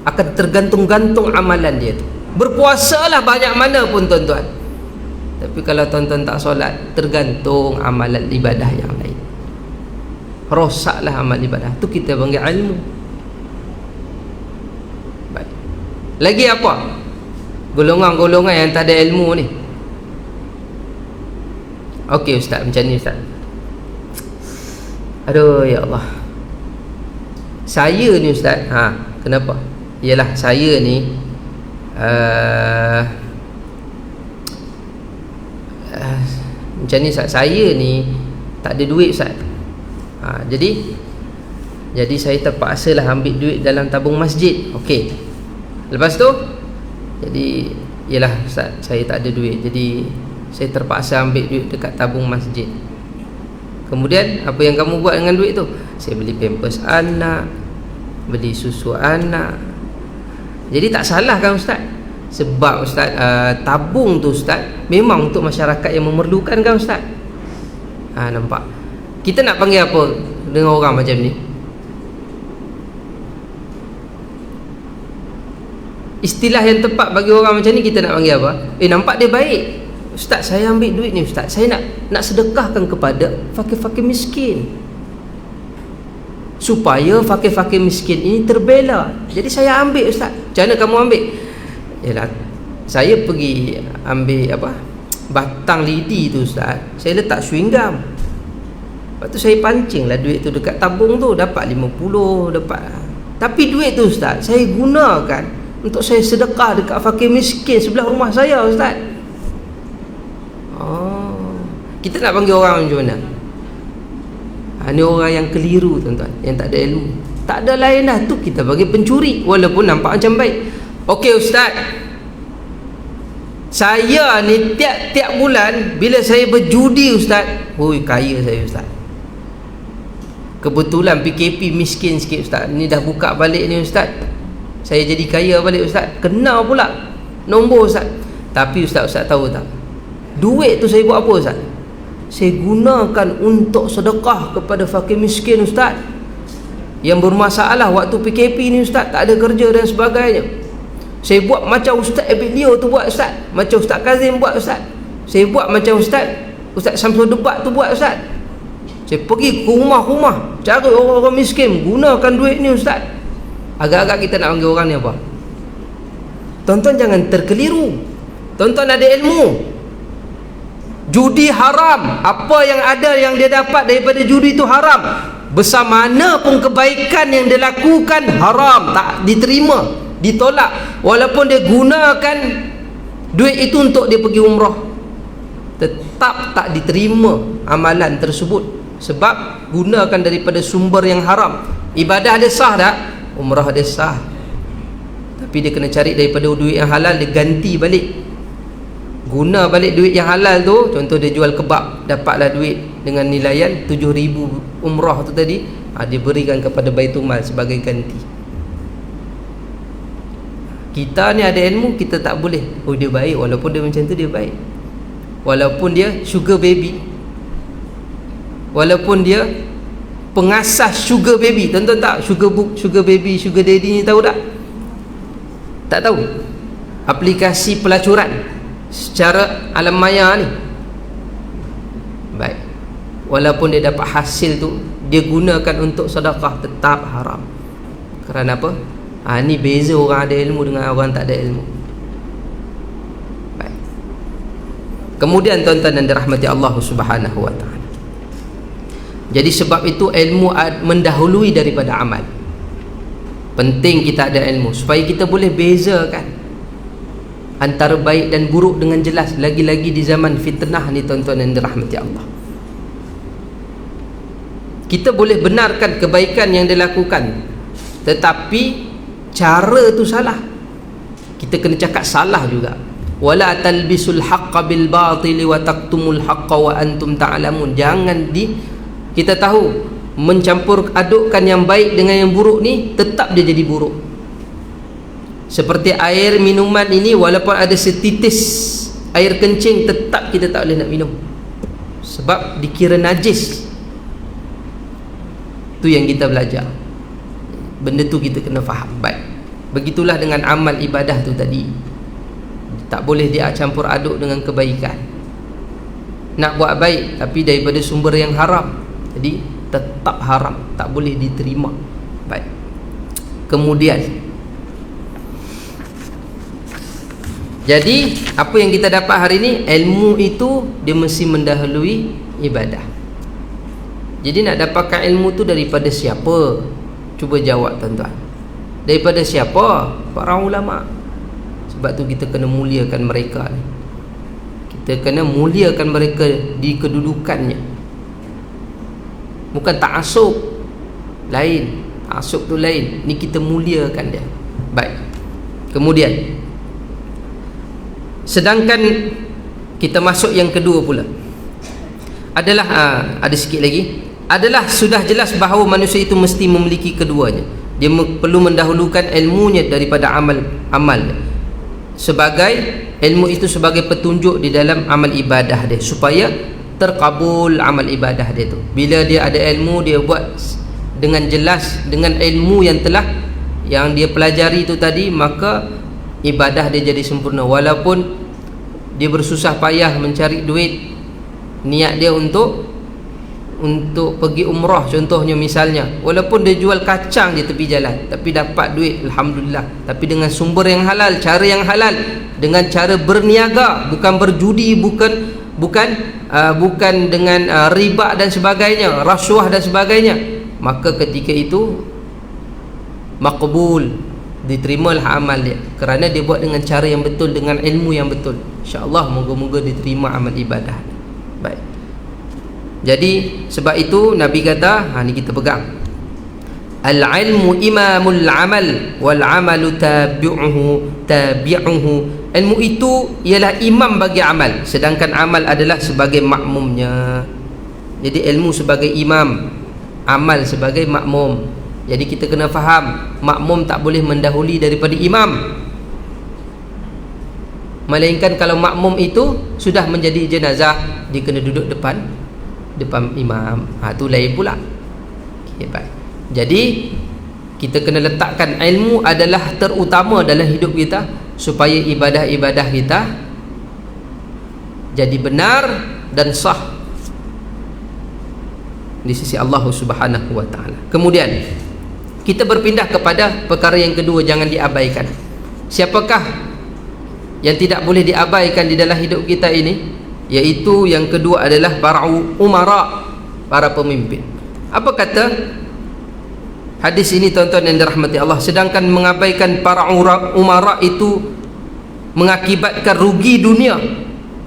Akan tergantung-gantung amalan dia tu. Berpuasalah banyak mana pun tuan-tuan, tapi kalau tuan-tuan tak solat, tergantung amalan ibadah yang lain. Rosaklah amal ibadah. Tu kita panggil ilmu. Baik. Lagi apa? Golongan-golongan yang tak ada ilmu ni. Okey ustaz, macam ni ustaz. Aduh ya Allah. Saya ni ustaz, kenapa? Yalah saya ni macam ni ustaz, saya ni tak ada duit ustaz. Jadi saya terpaksa lah ambil duit dalam tabung masjid. Okey. Lepas tu jadi yalah ustaz, saya tak ada duit, jadi saya terpaksa ambil duit dekat tabung masjid. Kemudian apa yang kamu buat dengan duit tu? Saya beli pampers anak, beli susu anak. Jadi tak salah kan ustaz? Sebab ustaz, tabung tu ustaz memang untuk masyarakat yang memerlukan kan ustaz. Nampak? Kita nak panggil apa dengan orang macam ni? Istilah yang tepat bagi orang macam ni kita nak panggil apa? Nampak dia baik. Ustaz, saya ambil duit ni ustaz, saya nak sedekahkan kepada fakir-fakir miskin, supaya fakir-fakir miskin ini terbela. Jadi saya ambil ustaz. Macam mana kamu ambil? Yalah, saya pergi ambil batang lidi tu ustaz, saya letak chewing gum. Lepas tu saya pancing lah duit tu dekat tabung tu, dapat 50, dapat. Tapi duit tu ustaz, saya gunakan untuk saya sedekah dekat fakir miskin sebelah rumah saya ustaz. Kita nak panggil orang macam mana? Ni orang yang keliru tuan-tuan, yang tak ada ilmu. Tak ada lain dah, tu kita bagi pencuri, walaupun nampak macam baik. Okey ustaz, saya ni tiap-tiap bulan bila saya berjudi ustaz, kaya saya ustaz. Kebetulan PKP miskin sikit ustaz, ni dah buka balik ni ustaz, saya jadi kaya balik ustaz. Kena pula nombor ustaz. Tapi ustaz tahu tak, duit tu saya buat apa ustaz? Saya gunakan untuk sedekah kepada fakir miskin ustaz, yang bermasalah waktu PKP ni ustaz, tak ada kerja dan sebagainya. Saya buat macam Ustaz Abilio tu buat ustaz, macam Ustaz Kazim buat ustaz. Saya buat macam Ustaz Samsul Debat tu buat ustaz. Saya pergi ke rumah-rumah, cari orang-orang miskin, gunakan duit ni ustaz. Agak-agak kita nak panggil orang ni apa? Tuan-tuan jangan terkeliru. Tuan-tuan ada ilmu. Judi haram. Apa yang ada yang dia dapat daripada judi itu haram. Besar mana pun kebaikan yang dia lakukan, haram, tak diterima, ditolak. Walaupun dia gunakan duit itu untuk dia pergi umrah, tetap tak diterima amalan tersebut, sebab gunakan daripada sumber yang haram. Ibadah dia sah tak? Umrah dia sah, tapi dia kena cari daripada duit yang halal, dia ganti balik, guna balik duit yang halal tu. Contoh dia jual kebab, dapatlah duit dengan nilaian 7,000 umrah tu tadi, dia berikan kepada Baitul Mal sebagai ganti. Kita ni ada ilmu, kita tak boleh dia baik, walaupun dia macam tu dia baik, walaupun dia sugar baby. walaupun dia pengasas sugar baby. Tuan-tuan tak sugar baby, sugar daddy ni tahu tak? Tak tahu. Aplikasi pelacuran secara alam maya ni. Baik, walaupun dia dapat hasil tu, dia gunakan untuk sedekah, tetap haram. Kerana apa? Ni beza orang ada ilmu dengan orang tak ada ilmu. Baik. Kemudian tuan-tuan dan dirahmati Allah Subhanahu wa taala, jadi sebab itu ilmu mendahului daripada amal. Penting kita ada ilmu supaya kita boleh bezakan antara baik dan buruk dengan jelas. Lagi-lagi di zaman fitnah ni tuan-tuan dan dirahmati Allah, kita boleh benarkan kebaikan yang dilakukan, tetapi cara tu salah. Kita kena cakap salah juga. Wala talbisul haqqa bil batili wa taqtumul haqqa wa antum ta'lamun. Jangan kita tahu mencampur adukkan yang baik dengan yang buruk ni, tetap dia jadi buruk. Seperti air minuman ini, walaupun ada setitis air kencing, tetap kita tak boleh nak minum sebab dikira najis. Tu yang kita belajar. Benda tu kita kena faham. Baik. Begitulah dengan amal ibadah tu tadi. Tak boleh dia campur aduk dengan kebaikan. Nak buat baik tapi daripada sumber yang haram, jadi tetap haram, tak boleh diterima. Baik. Kemudian, jadi apa yang kita dapat hari ini, ilmu itu dia mesti mendahului ibadah. Jadi nak dapatkan ilmu tu daripada siapa? Cuba jawab tuan-tuan. Daripada siapa? Para ulama. Sebab tu kita kena muliakan mereka ni. Kita kena muliakan mereka di kedudukannya. Bukan ta'assub, lain. Ta'assub tu lain. Ni kita muliakan dia. Baik. Kemudian, sedangkan kita masuk yang kedua pula, adalah ada sikit lagi, adalah sudah jelas bahawa manusia itu mesti memiliki keduanya. Dia perlu mendahulukan ilmunya daripada amal. Sebagai ilmu itu sebagai petunjuk di dalam amal ibadah dia, supaya terkabul amal ibadah dia tu. Bila dia ada ilmu, dia buat dengan jelas dengan ilmu yang dia pelajari itu tadi, maka ibadah dia jadi sempurna. Walaupun dia bersusah payah mencari duit, niat dia untuk pergi umrah contohnya misalnya, walaupun dia jual kacang je tepi jalan, tapi dapat duit, alhamdulillah. Tapi dengan sumber yang halal, cara yang halal, dengan cara berniaga, bukan berjudi, bukan dengan riba dan sebagainya, rasuah dan sebagainya, maka ketika itu maqbul, diterimalah amal dia, kerana dia buat dengan cara yang betul, dengan ilmu yang betul. InsyaAllah moga-moga diterima amal ibadah. Baik. Jadi sebab itu Nabi kata, ni kita pegang, al-ilmu imamul amal wal amalu tabi'uhu. Ilmu itu ialah imam bagi amal, sedangkan amal adalah sebagai makmumnya. Jadi ilmu sebagai imam, amal sebagai makmum. Jadi kita kena faham, makmum tak boleh mendahului daripada imam, melainkan kalau makmum itu sudah menjadi jenazah, dia kena duduk depan imam. Tu lain pula. Okay, baik. Jadi kita kena letakkan ilmu adalah terutama dalam hidup kita, supaya ibadah-ibadah kita jadi benar dan sah di sisi Allah Subhanahu wa taala. Kemudian kita berpindah kepada perkara yang kedua, jangan diabaikan. Siapakah yang tidak boleh diabaikan di dalam hidup kita ini? Iaitu yang kedua adalah para umara, para pemimpin. Apa kata hadis ini tuan-tuan yang dirahmati Allah? Sedangkan mengabaikan para umara itu mengakibatkan rugi dunia,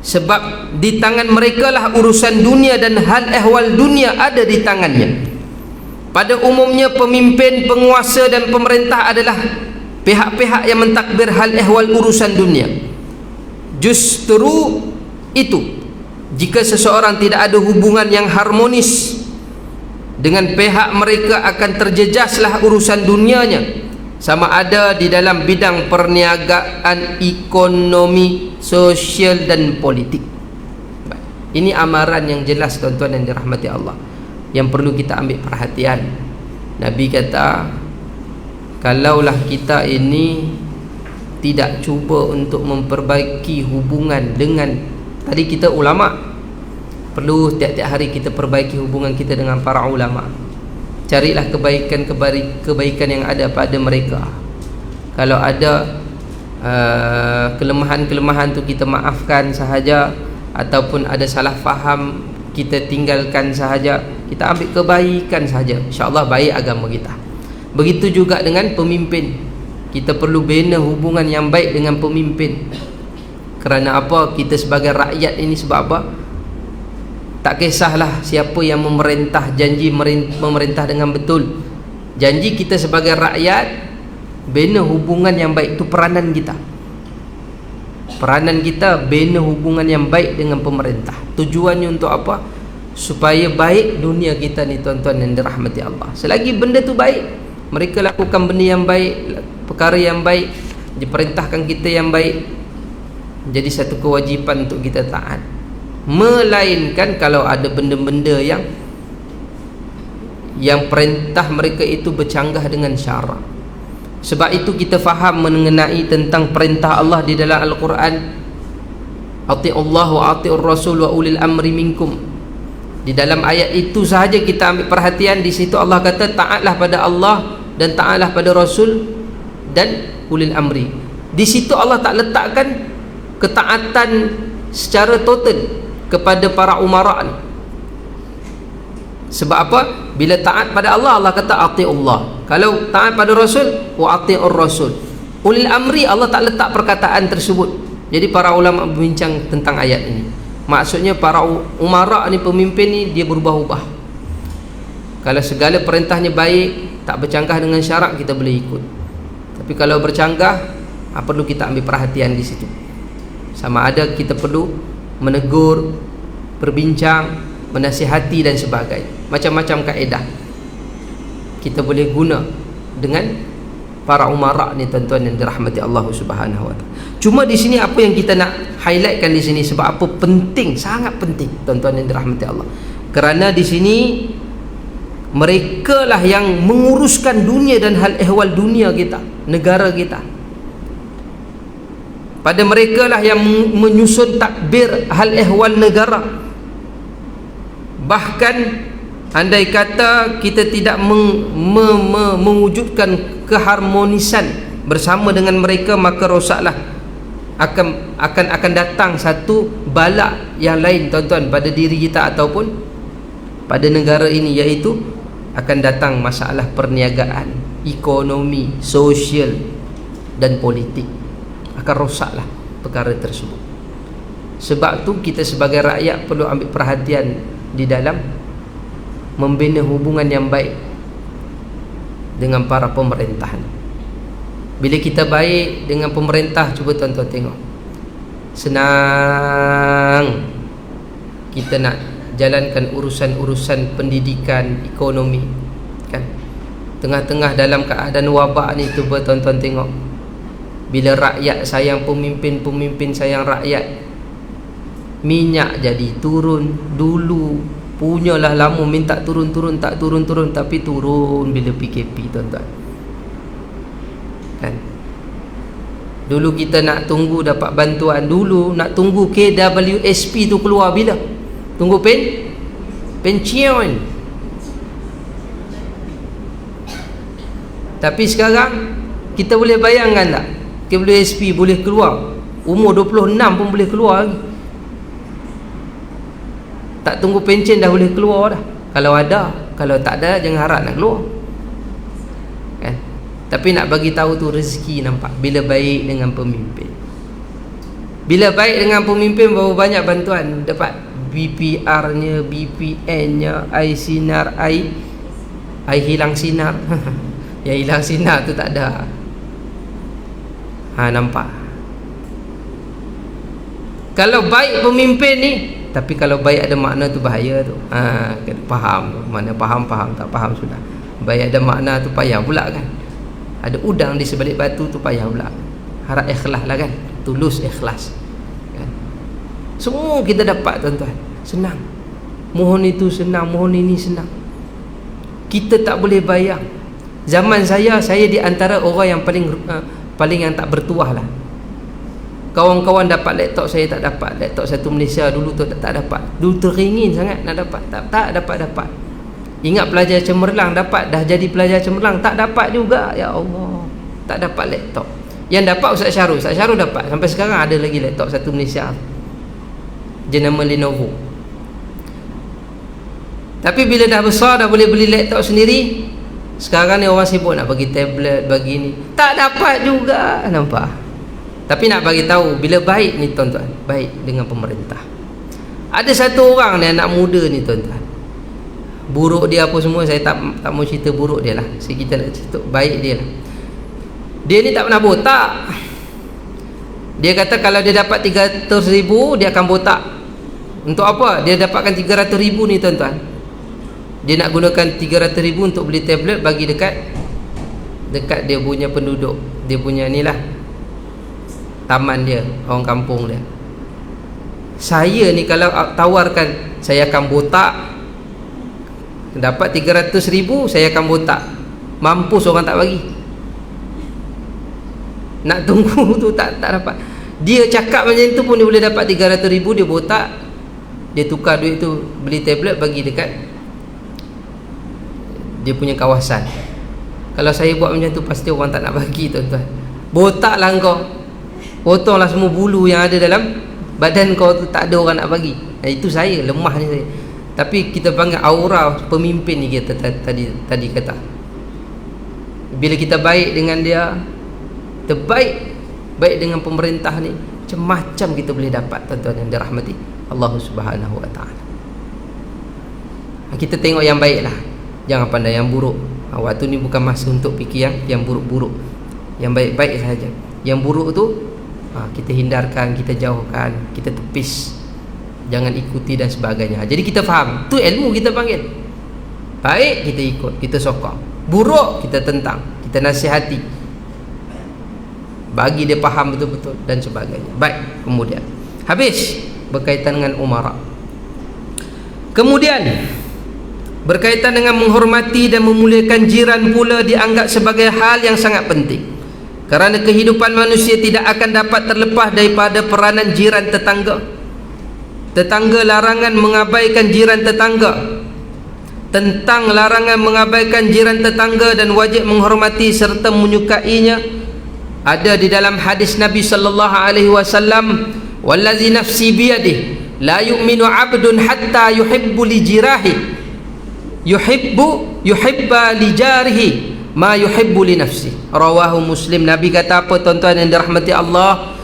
sebab di tangan mereka lah urusan dunia dan hal ehwal dunia ada di tangannya. Pada umumnya pemimpin, penguasa dan pemerintah adalah pihak-pihak yang mentadbir hal ehwal urusan dunia. Justru itu, jika seseorang tidak ada hubungan yang harmonis dengan pihak mereka, akan terjejaslah urusan dunianya, sama ada di dalam bidang perniagaan, ekonomi, sosial dan politik. Ini amaran yang jelas tuan-tuan yang dirahmati Allah. yang perlu kita ambil perhatian. Nabi kata, kalaulah kita ini tidak cuba untuk memperbaiki hubungan dengan, tadi kita ulama, perlu tiap-tiap hari kita perbaiki hubungan kita dengan para ulama. Carilah kebaikan yang ada pada mereka. Kalau ada kelemahan-kelemahan tu kita maafkan sahaja, ataupun ada salah faham kita tinggalkan sahaja, kita ambil kebaikan sahaja, insya-Allah baik agama kita. Begitu juga dengan pemimpin, kita perlu bina hubungan yang baik dengan pemimpin. Kerana apa? Kita sebagai rakyat ini, sebab apa? Tak kisahlah siapa yang memerintah, janji memerintah dengan betul. Janji kita sebagai rakyat bina hubungan yang baik, itu peranan kita. Peranan kita bina hubungan yang baik dengan pemerintah. Tujuannya untuk apa? Supaya baik dunia kita ni, tuan-tuan yang dirahmati Allah. Selagi benda tu baik, mereka lakukan benda yang baik, perkara yang baik, diperintahkan kita yang baik, jadi satu kewajipan untuk kita taat. Melainkan kalau ada benda-benda yang perintah mereka itu bercanggah dengan syarak. Sebab itu kita faham mengenai tentang perintah Allah di dalam Al-Quran, ati'ullah wa ati'ur rasul wa ulil amri minkum. Di dalam ayat itu sahaja kita ambil perhatian. Di situ Allah kata taatlah pada Allah dan taatlah pada Rasul dan ulil amri. Di situ Allah tak letakkan ketaatan secara total kepada para umara ni. Sebab apa? Bila taat pada Allah, Allah kata ati'ullah. Kalau taat pada Rasul, wa ati'ur rasul. Ulil amri, Allah tak letak perkataan tersebut. Jadi para ulama berbincang tentang ayat ini. Maksudnya para umara ni, pemimpin ni, dia berubah-ubah. Kalau segala perintahnya baik, tak bercanggah dengan syarak, kita boleh ikut. Tapi kalau bercanggah, perlu kita ambil perhatian di situ. Sama ada kita perlu menegur, berbincang, menasihati dan sebagainya. Macam-macam kaedah kita boleh guna dengan para umara ni, tuan-tuan yang dirahmati Allah Subhanahu wa taala. Cuma di sini apa yang kita nak highlightkan di sini, sebab apa penting, sangat penting, tuan-tuan yang dirahmati Allah. Kerana di sini mereka lah yang menguruskan dunia dan hal ehwal dunia kita, negara kita. Pada mereka lah yang menyusun takbir hal ehwal negara. Bahkan andai kata kita tidak mewujudkan keharmonisan bersama dengan mereka, maka rosaklah akan datang satu bala yang lain, tuan-tuan, pada diri kita ataupun pada negara ini, iaitu akan datang masalah perniagaan, ekonomi, sosial dan politik. Akan rosaklah perkara tersebut. Sebab tu kita sebagai rakyat perlu ambil perhatian di dalam membina hubungan yang baik dengan para pemerintahan. Bila kita baik dengan pemerintah, cuba tuan-tuan tengok, senang kita nak jalankan urusan-urusan pendidikan, ekonomi, kan? Tengah-tengah dalam keadaan wabak ni, cuba tuan-tuan tengok, bila rakyat sayang pemimpin, pemimpin sayang rakyat, minyak jadi turun. Dulu punyalah lama minta turun-turun, tak turun-turun, tapi turun bila PKP, tuan-tuan, kan? Dulu kita nak tunggu dapat bantuan, dulu nak tunggu KWSP tu keluar bila? Tunggu pensiun. Tapi sekarang kita boleh bayangkan tak, KWSP boleh keluar, umur 26 pun boleh keluar lagi. Tak tunggu pencen dah boleh keluar dah, kalau ada. Kalau tak ada, jangan harap nak keluar, kan? Tapi nak bagi tahu tu rezeki, nampak, bila baik dengan pemimpin. Bila baik dengan pemimpin, berapa banyak bantuan dapat. BPR-nya, BPN-nya, air sinar, air hilang sinar. Yang hilang sinar tu tak ada. Nampak. Kalau baik pemimpin ni, tapi kalau baik ada makna tu bahaya tu. Faham. Mana faham, tak faham sudah. Baik ada makna tu payah pula, kan? Ada udang di sebalik batu tu payah pula. Harap ikhlas lah, kan? Tulus ikhlas, kan? Semua kita dapat, tuan-tuan, senang. Mohon itu senang, mohon ini senang. Kita tak boleh bayang. Zaman saya di antara orang yang paling yang tak bertuah lah. Kawan-kawan dapat laptop, saya tak dapat. Laptop satu Malaysia dulu tu tak dapat. Dulu teringin sangat nak dapat, tak dapat. Ingat pelajar cemerlang dapat, dah jadi pelajar cemerlang tak dapat juga. Ya Allah, tak dapat laptop. Yang dapat Ustaz Syarul dapat. Sampai sekarang ada lagi laptop satu Malaysia, jenama Lenovo. Tapi bila dah besar, dah boleh beli laptop sendiri, sekarang ni orang sibuk nak bagi tablet, bagi ni, tak dapat juga. Nampak? Tapi nak bagi tahu, bila baik ni tuan-tuan, baik dengan pemerintah. Ada satu orang ni, anak muda ni tuan-tuan, buruk dia apa semua saya tak mau cerita buruk dia lah. Kita nak cerita baik dia lah. Dia ni tak pernah botak. Dia kata kalau dia dapat 300,000 dia akan botak. Untuk apa? Dia dapatkan 300,000 ni tuan-tuan, dia nak gunakan 300,000 untuk beli tablet bagi dekat dia punya penduduk, dia punya ni lah, taman dia, orang kampung dia. Saya ni kalau tawarkan saya akan botak, dapat 300,000 saya akan botak, mampus orang tak bagi. Nak tunggu tu tak dapat. Dia cakap macam tu pun dia boleh dapat 300,000, dia botak, dia tukar duit tu beli tablet bagi dekat dia punya kawasan. Kalau saya buat macam tu pasti orang tak nak bagi tuan-tuan. Botaklah kau, potonglah semua bulu yang ada dalam badan kau tu, tak ada orang nak bagi. Itu saya, lemahnya saya. Tapi kita panggil aura pemimpin ni, kita tadi kata, bila kita baik dengan dia, baik dengan pemerintah ni, macam-macam kita boleh dapat tuan-tuan yang dirahmati Allah Subhanahu Wa Taala. Kita tengok yang baik lah, jangan pandai yang buruk. Waktu ni bukan masa untuk fikir yang buruk-buruk, yang baik-baik saja. Yang buruk tu kita hindarkan, kita jauhkan, kita tepis, jangan ikuti dan sebagainya. Jadi kita faham, tu ilmu kita panggil. Baik kita ikut, kita sokong. Buruk kita tentang, kita nasihati, bagi dia faham betul-betul dan sebagainya. Baik, kemudian habis berkaitan dengan umara. Kemudian berkaitan dengan menghormati dan memuliakan jiran pula dianggap sebagai hal yang sangat penting, kerana kehidupan manusia tidak akan dapat terlepas daripada peranan jiran tetangga. Larangan mengabaikan jiran tetangga. Tentang larangan mengabaikan jiran tetangga dan wajib menghormati serta menyukainya ada di dalam hadis Nabi sallallahu alaihi wasallam, wallazi nafsi biyadihi la yu'minu 'abdun hatta yuhibbu li jirahi yuhibba li jarihi ma yuhibbu li nafsi. Rawahu Muslim. Nabi kata apa tuan-tuan yang dirahmati Allah?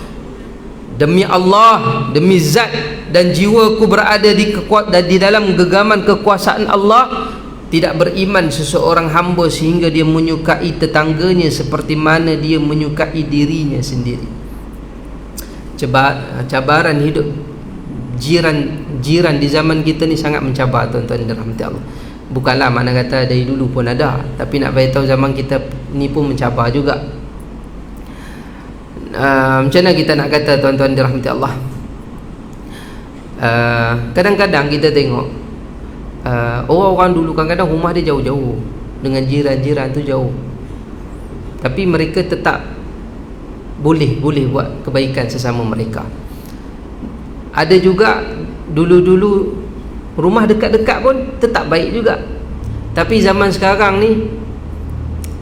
Demi Allah, demi zat dan jiwaku berada di dalam genggaman kekuasaan Allah, tidak beriman seseorang hamba sehingga dia menyukai tetangganya seperti mana dia menyukai dirinya sendiri. Cabaran hidup jiran di zaman kita ni sangat mencabar tuan-tuan dan dirahmati Allah. Bukanlah mana kata dari dulu pun ada, tapi nak beritahu zaman kita ni pun mencabar juga. Macam mana kita nak kata tuan-tuan dirahmati Allah? Kadang-kadang kita tengok orang-orang dulu kadang-kadang rumah dia jauh-jauh dengan jiran-jiran tu jauh, tapi mereka tetap boleh buat kebaikan sesama mereka. Ada juga dulu-dulu rumah dekat-dekat pun tetap baik juga. Tapi zaman sekarang ni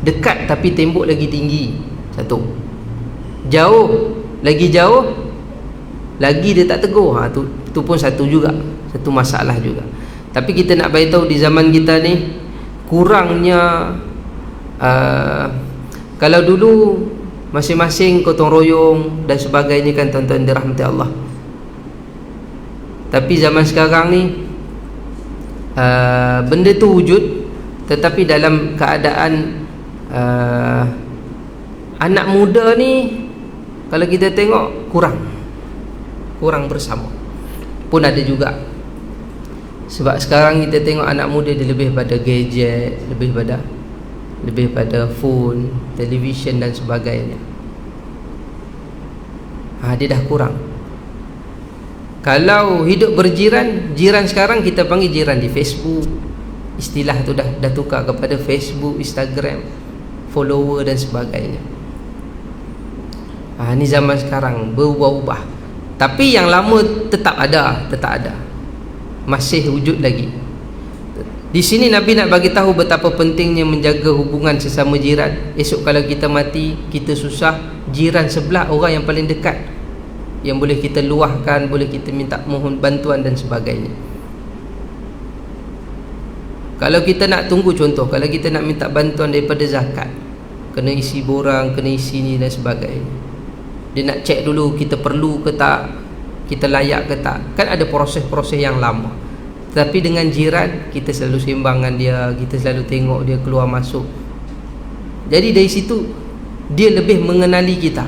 dekat tapi tembok lagi tinggi satu, jauh lagi dia tak tegur. Tu pun satu juga, satu masalah juga. Tapi kita nak beritahu di zaman kita ni kurangnya kalau dulu masing-masing gotong royong dan sebagainya kan tuan-tuan dirahmati Allah. Tapi zaman sekarang ni benda tu wujud, tetapi dalam keadaan anak muda ni kalau kita tengok kurang bersama pun ada juga. Sebab sekarang kita tengok anak muda dia lebih pada gadget, lebih pada phone, televisyen dan sebagainya. Dia dah kurang. Kalau hidup berjiran, jiran sekarang kita panggil jiran di Facebook, Istilah tu dah tukar kepada Facebook, Instagram, follower dan sebagainya. Ni zaman sekarang berubah-ubah. Tapi yang lama tetap ada, masih wujud lagi. Di sini Nabi nak bagi tahu betapa pentingnya menjaga hubungan sesama jiran. Esok kalau kita mati, kita susah, jiran sebelah orang yang paling dekat, yang boleh kita luahkan, boleh kita minta mohon bantuan dan sebagainya. Kalau kita nak tunggu, contoh, kalau kita nak minta bantuan daripada zakat, kena isi borang, kena isi ni dan sebagainya. Dia nak cek dulu kita perlu ke tak, kita layak ke tak. Kan ada proses-proses yang lama. Tapi dengan jiran, kita selalu sembangkan dia, kita selalu tengok dia keluar masuk. Jadi dari situ dia lebih mengenali kita.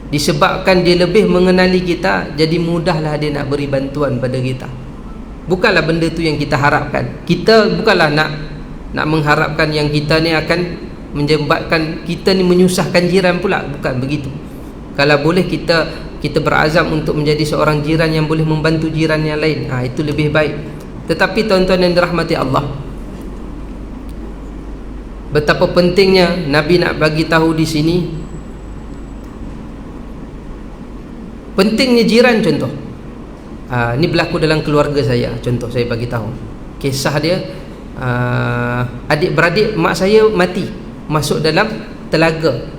Disebabkan dia lebih mengenali kita, jadi mudahlah dia nak beri bantuan pada kita. Bukanlah benda tu yang kita harapkan. Kita bukanlah nak mengharapkan yang kita ni akan menyebabkan kita ni menyusahkan jiran pula. Bukan begitu. Kalau boleh kita berazam untuk menjadi seorang jiran yang boleh membantu jiran yang lain, itu lebih baik. Tetapi tuan-tuan yang dirahmati Allah, betapa pentingnya Nabi nak bagi tahu di sini, pentingnya jiran. Contoh, ni berlaku dalam keluarga saya. Contoh saya bagi tahu kisah dia. Adik-beradik mak saya mati masuk dalam telaga.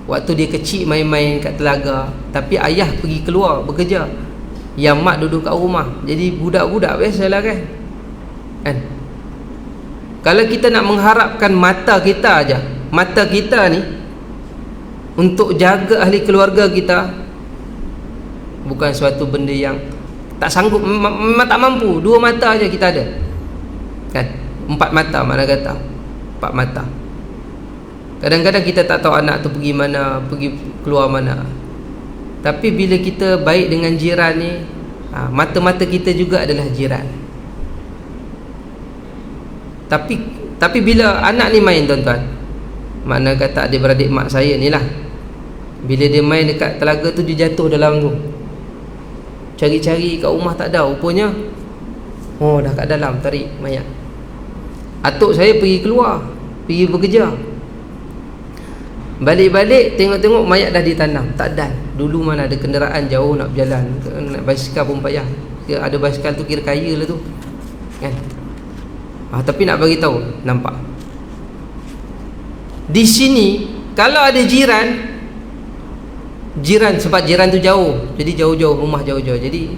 Waktu dia kecil main-main kat telaga, tapi ayah pergi keluar bekerja, yang mak duduk kat rumah. Jadi budak-budak biasalah kan. Kalau kita nak mengharapkan mata kita aja, mata kita ni untuk jaga ahli keluarga kita, bukan suatu benda yang tak sanggup, memang tak mampu. 2 mata aja kita ada kan, 4 mata mana kata 4 mata. Kadang-kadang kita tak tahu anak tu pergi mana, pergi keluar mana. Tapi bila kita baik dengan jiran ni, mata-mata kita juga adalah jiran. Tapi bila anak ni main, tuan-tuan, mana kata adik-beradik mak saya ni lah, bila dia main dekat telaga tu, dia jatuh dalam tu, cari-cari kat rumah tak ada, rupanya dah kat dalam, tarik mayat. Atuk saya pergi keluar, pergi bekerja, balik-balik tengok-tengok mayat dah ditanam, tak ada. Dulu mana ada kenderaan jauh nak berjalan, nak basikal pun payah. Ada basikal tu kira kaya lah tu kan. Tapi nak bagi tahu, nampak di sini kalau ada jiran, sebab jiran tu jauh, jadi jauh-jauh rumah, jauh-jauh, jadi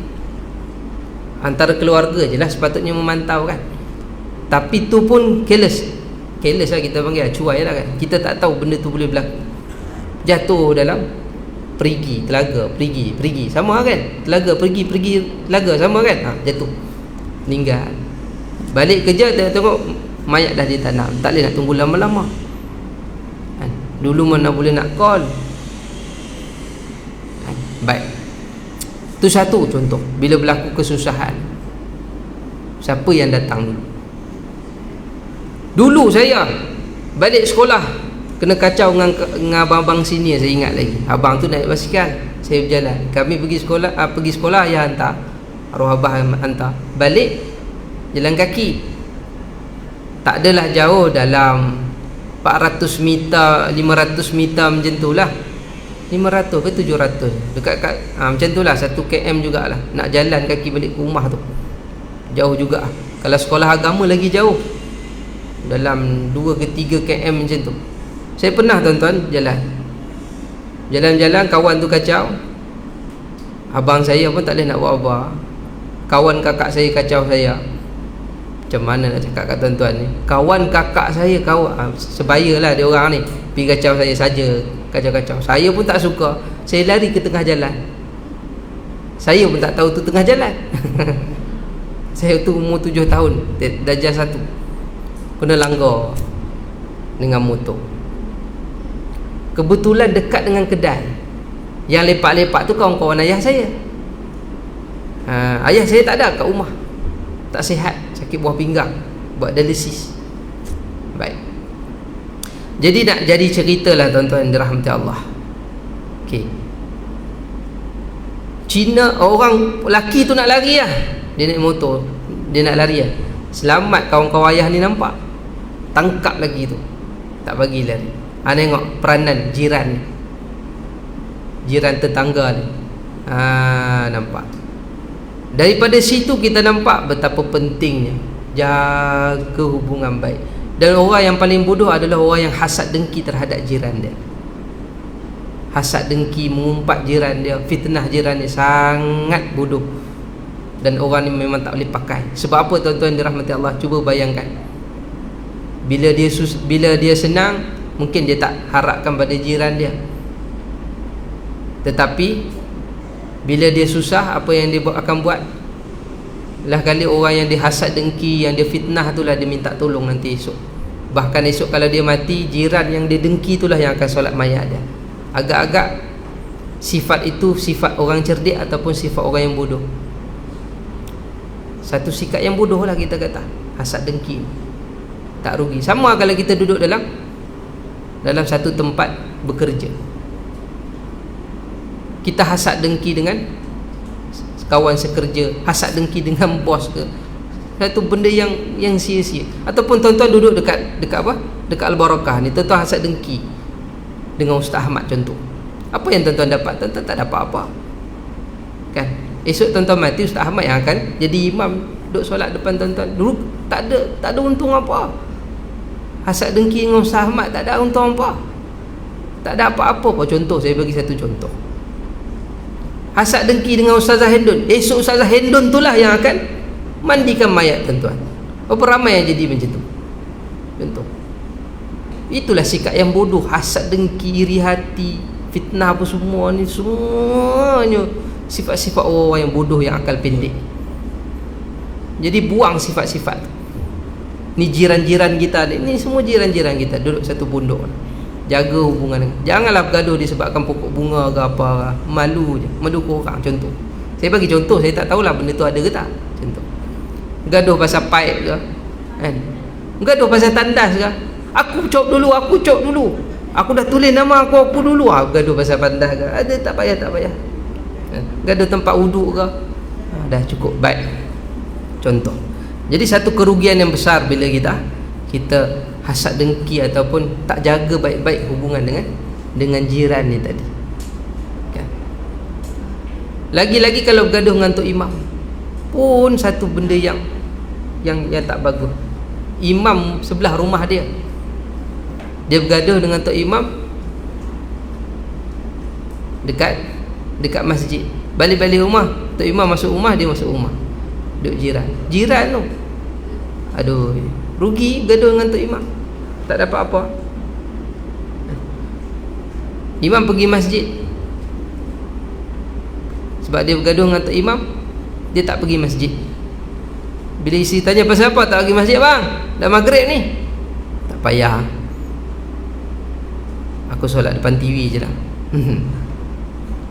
antara keluarga je lah sepatutnya memantau kan. Tapi tu pun careless lah kita panggil, cuai lah kan. Kita tak tahu benda tu boleh berlaku. Jatuh dalam perigi, telaga, perigi sama kan, telaga, pergi, telaga sama kan. Jatuh, meninggal. Balik kerja tengok mayat dah ditanam, tak boleh nak tunggu lama-lama. Dulu mana boleh nak call. Baik, tu satu contoh. Bila berlaku kesusahan, siapa yang datang dulu? Dulu saya balik sekolah kena kacau dengan abang-abang sini, saya ingat lagi. Abang tu naik basikal, saya berjalan. Kami pergi sekolah, ayah hantar, arwah abah hantar. Balik jalan kaki. Tak adalah jauh, dalam 400 meter, 500 meter macam tu lah. 500 ke 700 dekat macam tu lah, 1 km jugalah. Nak jalan kaki balik ke rumah tu jauh juga. Kalau sekolah agama lagi jauh, dalam 2 ke 3 km macam tu. Saya pernah, tuan-tuan, jalan-jalan, kawan tu kacau, abang saya pun tak boleh nak buat apa, kawan kakak saya kacau saya. Macam mana nak cakap kat tuan-tuan ni, kawan kakak saya, sebaya lah dia orang ni, pergi kacau saya saja, kacau-kacau. Saya pun tak suka, saya lari ke tengah jalan. Saya pun tak tahu tu tengah jalan. Saya tu umur 7 tahun, darjah 1, kena langgar dengan motor. Kebetulan dekat dengan kedai. Yang lepak-lepak tu kawan-kawan ayah saya. Ayah saya tak ada kat rumah, tak sihat, sakit buah pinggang, buat dialisis. Baik, jadi nak jadi cerita lah, tuan-tuan dirahmati Allah. Okey, Cina, orang lelaki tu nak lari lah, dia naik motor, dia nak lari lah. Selamat kawan-kawan ayah ni nampak. Tangkap lagi tu. Tak bagi lari. Tengok peranan jiran ni. Jiran tetangga ni. Nampak. Daripada situ kita nampak betapa pentingnya jaga hubungan baik. Dan orang yang paling bodoh adalah orang yang hasad dengki terhadap jiran dia. Hasad dengki, mengumpat jiran dia, fitnah jiran dia, sangat bodoh. Dan orang ni memang tak boleh pakai. Sebab apa tuan-tuan dirahmati Allah? Cuba bayangkan, bila dia senang, mungkin dia tak harapkan pada jiran dia. Tetapi bila dia susah, apa yang dia akan buat? Lah kali orang yang dia hasad dengki, yang dia fitnah itulah dia minta tolong nanti esok. Bahkan esok kalau dia mati, jiran yang dia dengki itulah yang akan solat mayat dia. Agak-agak sifat itu sifat orang cerdik ataupun sifat orang yang bodoh? Satu sikap yang bodoh lah kita kata, hasad dengki. Tak rugi. Sama kalau kita duduk dalam satu tempat bekerja, kita hasad dengki dengan kawan sekerja, hasad dengki dengan bos ke, satu benda yang sia-sia. Ataupun tuan-tuan duduk dekat apa? Dekat Al-Barakah ni, tuan-tuan hasad dengki dengan Ustaz Ahmad contoh. Apa yang tuan-tuan dapat? Tuan-tuan tak dapat apa. Kan? Esok tuan-tuan mati, Ustaz Ahmad yang akan jadi imam, duduk solat depan tuan-tuan. Dulu tak ada untung apa. Hasad dengki dengan Ustaz Ahmad tak ada untung apa. Tak ada apa-apa pun. Contoh, saya bagi satu contoh. Hasad dengki dengan Ustazah Hendon, esok Ustazah Hendon itulah yang akan mandikan mayat tuan-tuan. Berapa ramai yang jadi macam tu? Contoh. Itulah sikap yang bodoh, hasad dengki, iri hati, fitnah apa semua ni, semuanya sifat-sifat orang yang bodoh, yang akal pendek. Jadi buang sifat-sifat. Ni jiran-jiran kita ni semua jiran-jiran kita duduk satu pondok. Jaga hubungan. Janganlah bergaduh disebabkan pokok bunga ke apa. Malu je, mendukung orang. Contoh, saya bagi contoh, saya tak tahulah benda tu ada ke tak. Contoh, gaduh pasal pipe ke kan, gaduh pasal tandas ke, aku cop dulu, aku dah tulis nama aku dulu. Gaduh pasal tandas ke, ada tak payah gaduh tempat wuduk ke, dah cukup. Baik, contoh. Jadi satu kerugian yang besar bila kita hasad dengki ataupun tak jaga baik-baik hubungan dengan jiran ni tadi. Kan? Lagi-lagi kalau bergaduh dengan tok imam pun satu benda yang tak bagus. Imam sebelah rumah dia bergaduh dengan tok imam dekat masjid. Balik-balik rumah, tok imam masuk rumah, dia masuk rumah. Duduk jiran tu. Aduh, rugi bergaduh dengan tok imam, tak dapat apa. Imam pergi masjid, sebab dia bergaduh dengan tok imam, dia tak pergi masjid. Bila isteri tanya pasal apa tak pergi masjid, bang, dah maghrib ni. Tak payah, aku solat depan TV je lah.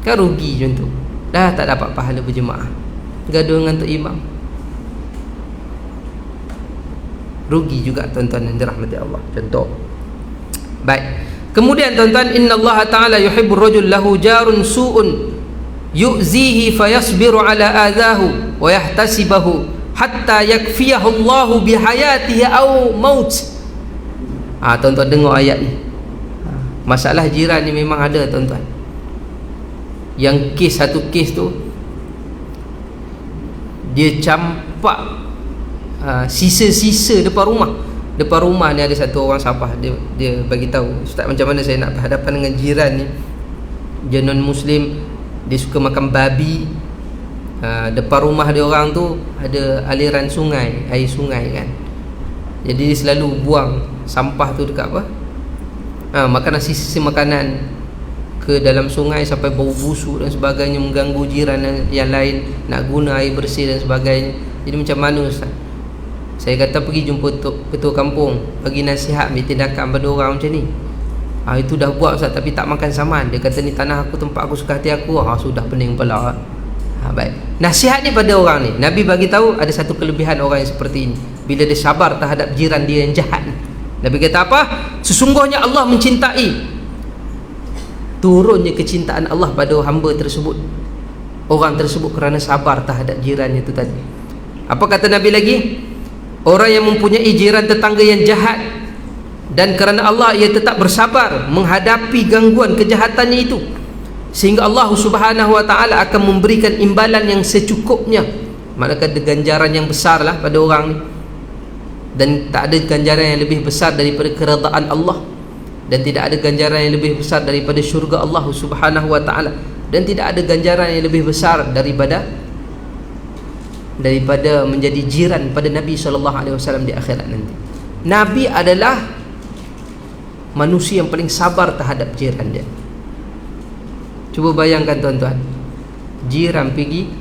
Kan rugi macam tu. Dah tak dapat pahala berjemaah. Gaduh dengan tok imam, rugi juga tuan-tuan yang dirahmati Allah. Contoh. Baik. Kemudian tuan-tuan, innallaha ta'ala yuhibbur rajul lahu jarun su'un yu'zihi fayasbiru ala adhahu wa yahtasibahu hatta yakfiyahu Allahu bihayatihi au maut. Tuan-tuan dengar ayat ni. Masalah jiran ni memang ada tuan-tuan. Yang satu kes tu, dia campak sisa-sisa depan rumah ni. Ada satu orang Sabah, dia bagi tahu, ustaz, macam mana saya nak berhadapan dengan jiran ni, dia non muslim, dia suka makan babi. Depan rumah dia orang tu ada aliran sungai, air sungai kan. Jadi dia selalu buang sampah tu dekat apa, makanan, sisa makanan ke dalam sungai sampai bau busuk dan sebagainya, mengganggu jiran yang lain nak guna air bersih dan sebagainya. Jadi macam mana ustaz? Saya kata pergi jumpa ketua kampung, bagi nasihat, ambil tindakan pada orang macam ni. Itu dah buat ustaz, tapi tak makan saman. Dia kata ni tanah aku, tempat aku, suka hati aku. Sudah pening pula. Baik. Nasihat ni pada orang ni, Nabi bagi tahu ada satu kelebihan orang yang seperti ini. Bila dia sabar terhadap jiran dia yang jahat ni, Nabi kata apa? Sesungguhnya Allah mencintai, turunnya kecintaan Allah pada hamba tersebut, orang tersebut, kerana sabar terhadap jiran itu tadi. Apa kata Nabi lagi? Orang yang mempunyai jiran tetangga yang jahat, dan kerana Allah ia tetap bersabar menghadapi gangguan kejahatannya itu, sehingga Allah Subhanahu wa taala akan memberikan imbalan yang secukupnya. Maka ada ganjaran yang besar lah pada orang ni, dan tak ada ganjaran yang lebih besar daripada keredaan Allah, dan tidak ada ganjaran yang lebih besar daripada syurga Allah Subhanahu wa taala, dan tidak ada ganjaran yang lebih besar daripada menjadi jiran pada Nabi SAW di akhirat nanti. Nabi adalah manusia yang paling sabar terhadap jiran dia. Cuba bayangkan tuan-tuan, jiran pergi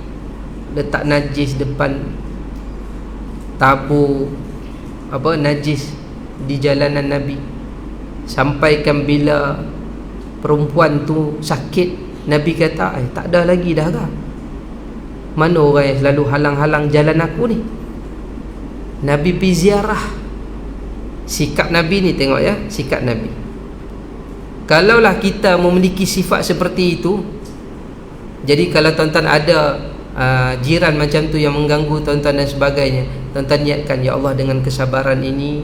letak najis depan, tabur najis di jalanan Nabi, sampaikan bila perempuan tu sakit, Nabi kata tak ada lagi dah kah? Mana orang yang selalu halang-halang jalan aku ni? Nabi pergi ziarah. Sikap Nabi ni, tengok ya, sikap Nabi. Kalaulah kita memiliki sifat seperti itu, jadi kalau tuan-tuan ada jiran macam tu yang mengganggu tuan-tuan dan sebagainya, tuan-tuan niatkan, ya Allah, dengan kesabaran ini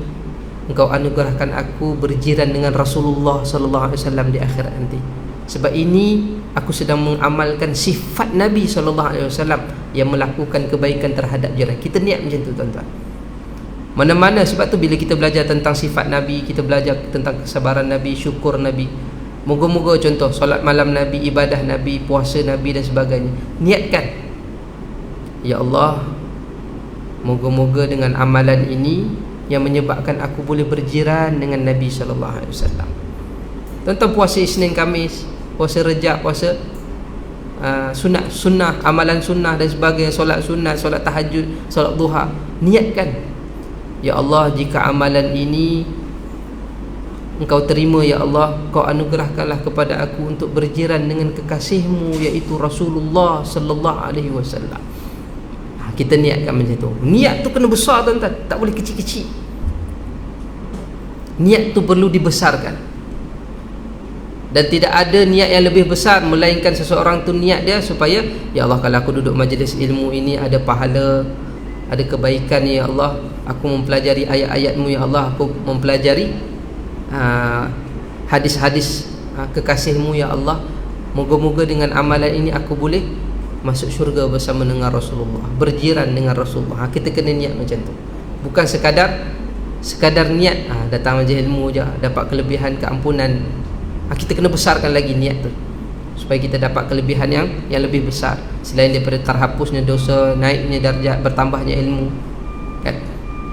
Engkau anugerahkan aku berjiran dengan Rasulullah sallallahu alaihi wasallam di akhirat nanti. Sebab ini aku sedang mengamalkan sifat Nabi sallallahu alaihi wasallam yang melakukan kebaikan terhadap jiran. Kita niat macam tu tuan-tuan. Mana-mana, sebab tu bila kita belajar tentang sifat Nabi, kita belajar tentang kesabaran Nabi, syukur Nabi. Moga-moga contoh solat malam Nabi, ibadah Nabi, puasa Nabi dan sebagainya. Niatkan, ya Allah, moga-moga dengan amalan ini yang menyebabkan aku boleh berjiran dengan Nabi sallallahu alaihi wasallam. Tuan-tuan puasa Isnin Khamis, puasa Rejab, puasa sunnah, amalan sunnah dan sebagainya, solat sunat, solat tahajud, solat duha. Niatkan, ya Allah, jika amalan ini Engkau terima, ya Allah, Kau anugerahkanlah kepada aku untuk berjiran dengan kekasihmu, iaitu Rasulullah sallallahu alaihi wasallam. Kita niatkan macam tu. Niat tu kena besar tuan-tuan, tak boleh kecil-kecil. Niat tu perlu dibesarkan. Dan tidak ada niat yang lebih besar melainkan seseorang tu niat dia supaya, ya Allah, kalau aku duduk majlis ilmu ini ada pahala, ada kebaikan, ya Allah, aku mempelajari ayat-ayatmu, ya Allah, aku mempelajari hadis-hadis kekasihmu, ya Allah, moga-moga dengan amalan ini aku boleh masuk syurga bersama dengan Rasulullah, berjiran dengan Rasulullah. Kita kena niat macam tu. Bukan sekadar niat datang majlis ilmu je dapat kelebihan keampunan. Kita kena besarkan lagi niat tu supaya kita dapat kelebihan yang lebih besar, selain daripada terhapusnya dosa, naiknya darjat, bertambahnya ilmu, kan?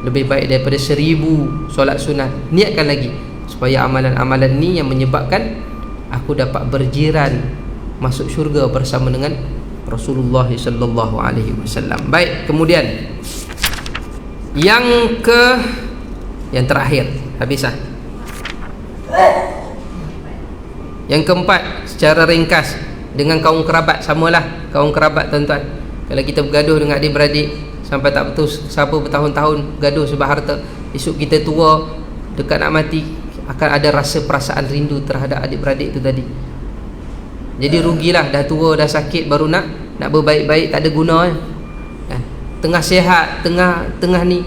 Lebih baik daripada 1000 solat sunat. Niatkan lagi supaya amalan-amalan ni yang menyebabkan aku dapat berjiran masuk syurga bersama dengan Rasulullah sallallahu alaihi wasallam. Baik, kemudian yang terakhir, habis ah. Yang keempat, secara ringkas, dengan kaum kerabat. Samalah kaum kerabat tuan-tuan. Kalau kita bergaduh dengan adik-beradik sampai tak betul siapa bertahun-tahun gaduh sebab harta, esok kita tua dekat nak mati, akan ada rasa perasaan rindu terhadap adik-beradik itu tadi. Jadi rugilah, dah tua, dah sakit, baru nak berbaik-baik, tak ada guna kan? Tengah sihat, tengah ni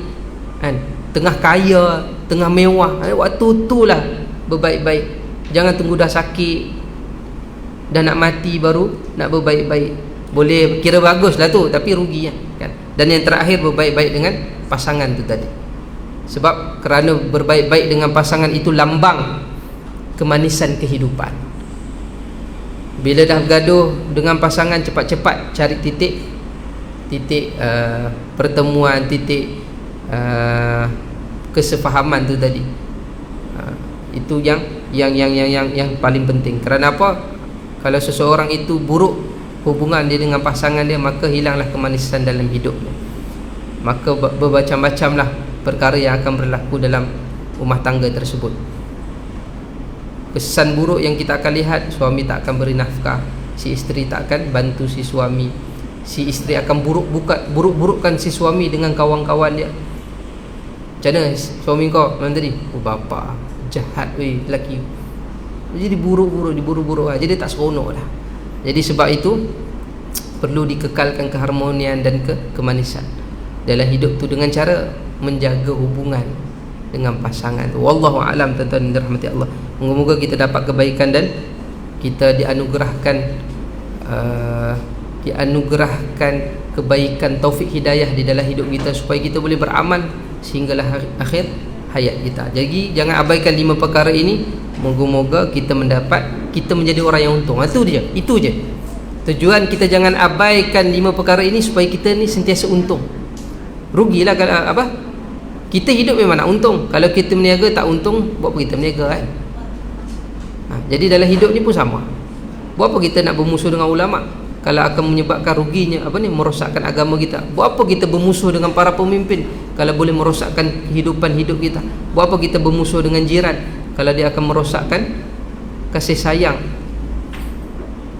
kan, tengah kaya, tengah mewah, waktu itulah berbaik-baik. Jangan tunggu dah sakit, dah nak mati baru nak berbaik-baik. Boleh kira baguslah tu, tapi rugi kan? Dan yang terakhir, berbaik-baik dengan pasangan tu tadi. Sebab kerana berbaik-baik dengan pasangan itu lambang kemanisan kehidupan. Bila dah bergaduh dengan pasangan, cepat-cepat cari titik pertemuan, titik kesefahaman tu tadi. Itu yang paling penting. Kerana apa? Kalau seseorang itu buruk hubungan dia dengan pasangan dia, maka hilanglah kemanisan dalam hidupnya. Maka bermacam-macamlah perkara yang akan berlaku dalam rumah tangga tersebut. Kesan buruk yang kita akan lihat, suami tak akan beri nafkah, si isteri tak akan bantu si suami, si isteri akan buruk-burukkan si suami dengan kawan-kawan dia. Macam mana suami kau macam tadi? Oh, bapa jahat weh lelaki. Jadi buruk-buruk lah. Jadi tak seronok lah. Jadi sebab itu perlu dikekalkan keharmonian dan kemanisan dalam hidup tu dengan cara menjaga hubungan dengan pasangan. Wallahu a'lam, tuan-tuan dan dirahmati Allah. Moga-moga kita dapat kebaikan dan kita dianugerahkan kebaikan, taufik hidayah di dalam hidup kita supaya kita boleh beramal sehinggalah akhir hayat kita. Jadi jangan abaikan 5 perkara ini. Moga-moga kita menjadi orang yang untung. Itu je. Tujuan kita jangan abaikan 5 perkara ini supaya kita ni sentiasa untung. Rugilah kalau kita hidup memang nak untung. Kalau kita berniaga tak untung, buat apa kita berniaga kan? Jadi dalam hidup ni pun sama. Buat apa kita nak bermusuh dengan ulama kalau akan menyebabkan ruginya merosakkan agama kita? Buat apa kita bermusuh dengan para pemimpin kalau boleh merosakkan kehidupan hidup kita? Buat apa kita bermusuh dengan jiran kalau dia akan merosakkan kasih sayang,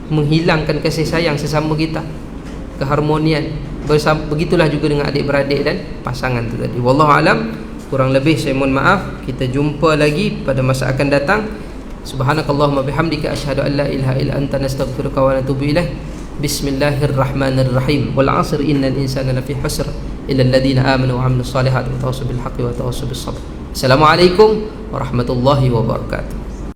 menghilangkan kasih sayang sesama kita, keharmonian. Begitulah juga dengan adik-beradik dan pasangan tu tadi. Wallahu alam, kurang lebih saya mohon maaf. Kita jumpa lagi pada masa akan datang. Subhanakallahumma bihamdika asyhadu an la ilaha illa anta nastaghfiruka wa natubu ilaik. Bismillahirrahmanirrahim. Wal 'asr innal insana lafi khusr illa alladhina amanu wa 'amilus solihati wa tawassaw bil haqqi wa tawassaw bis sabr. Assalamualaikum warahmatullahi wabarakatuh.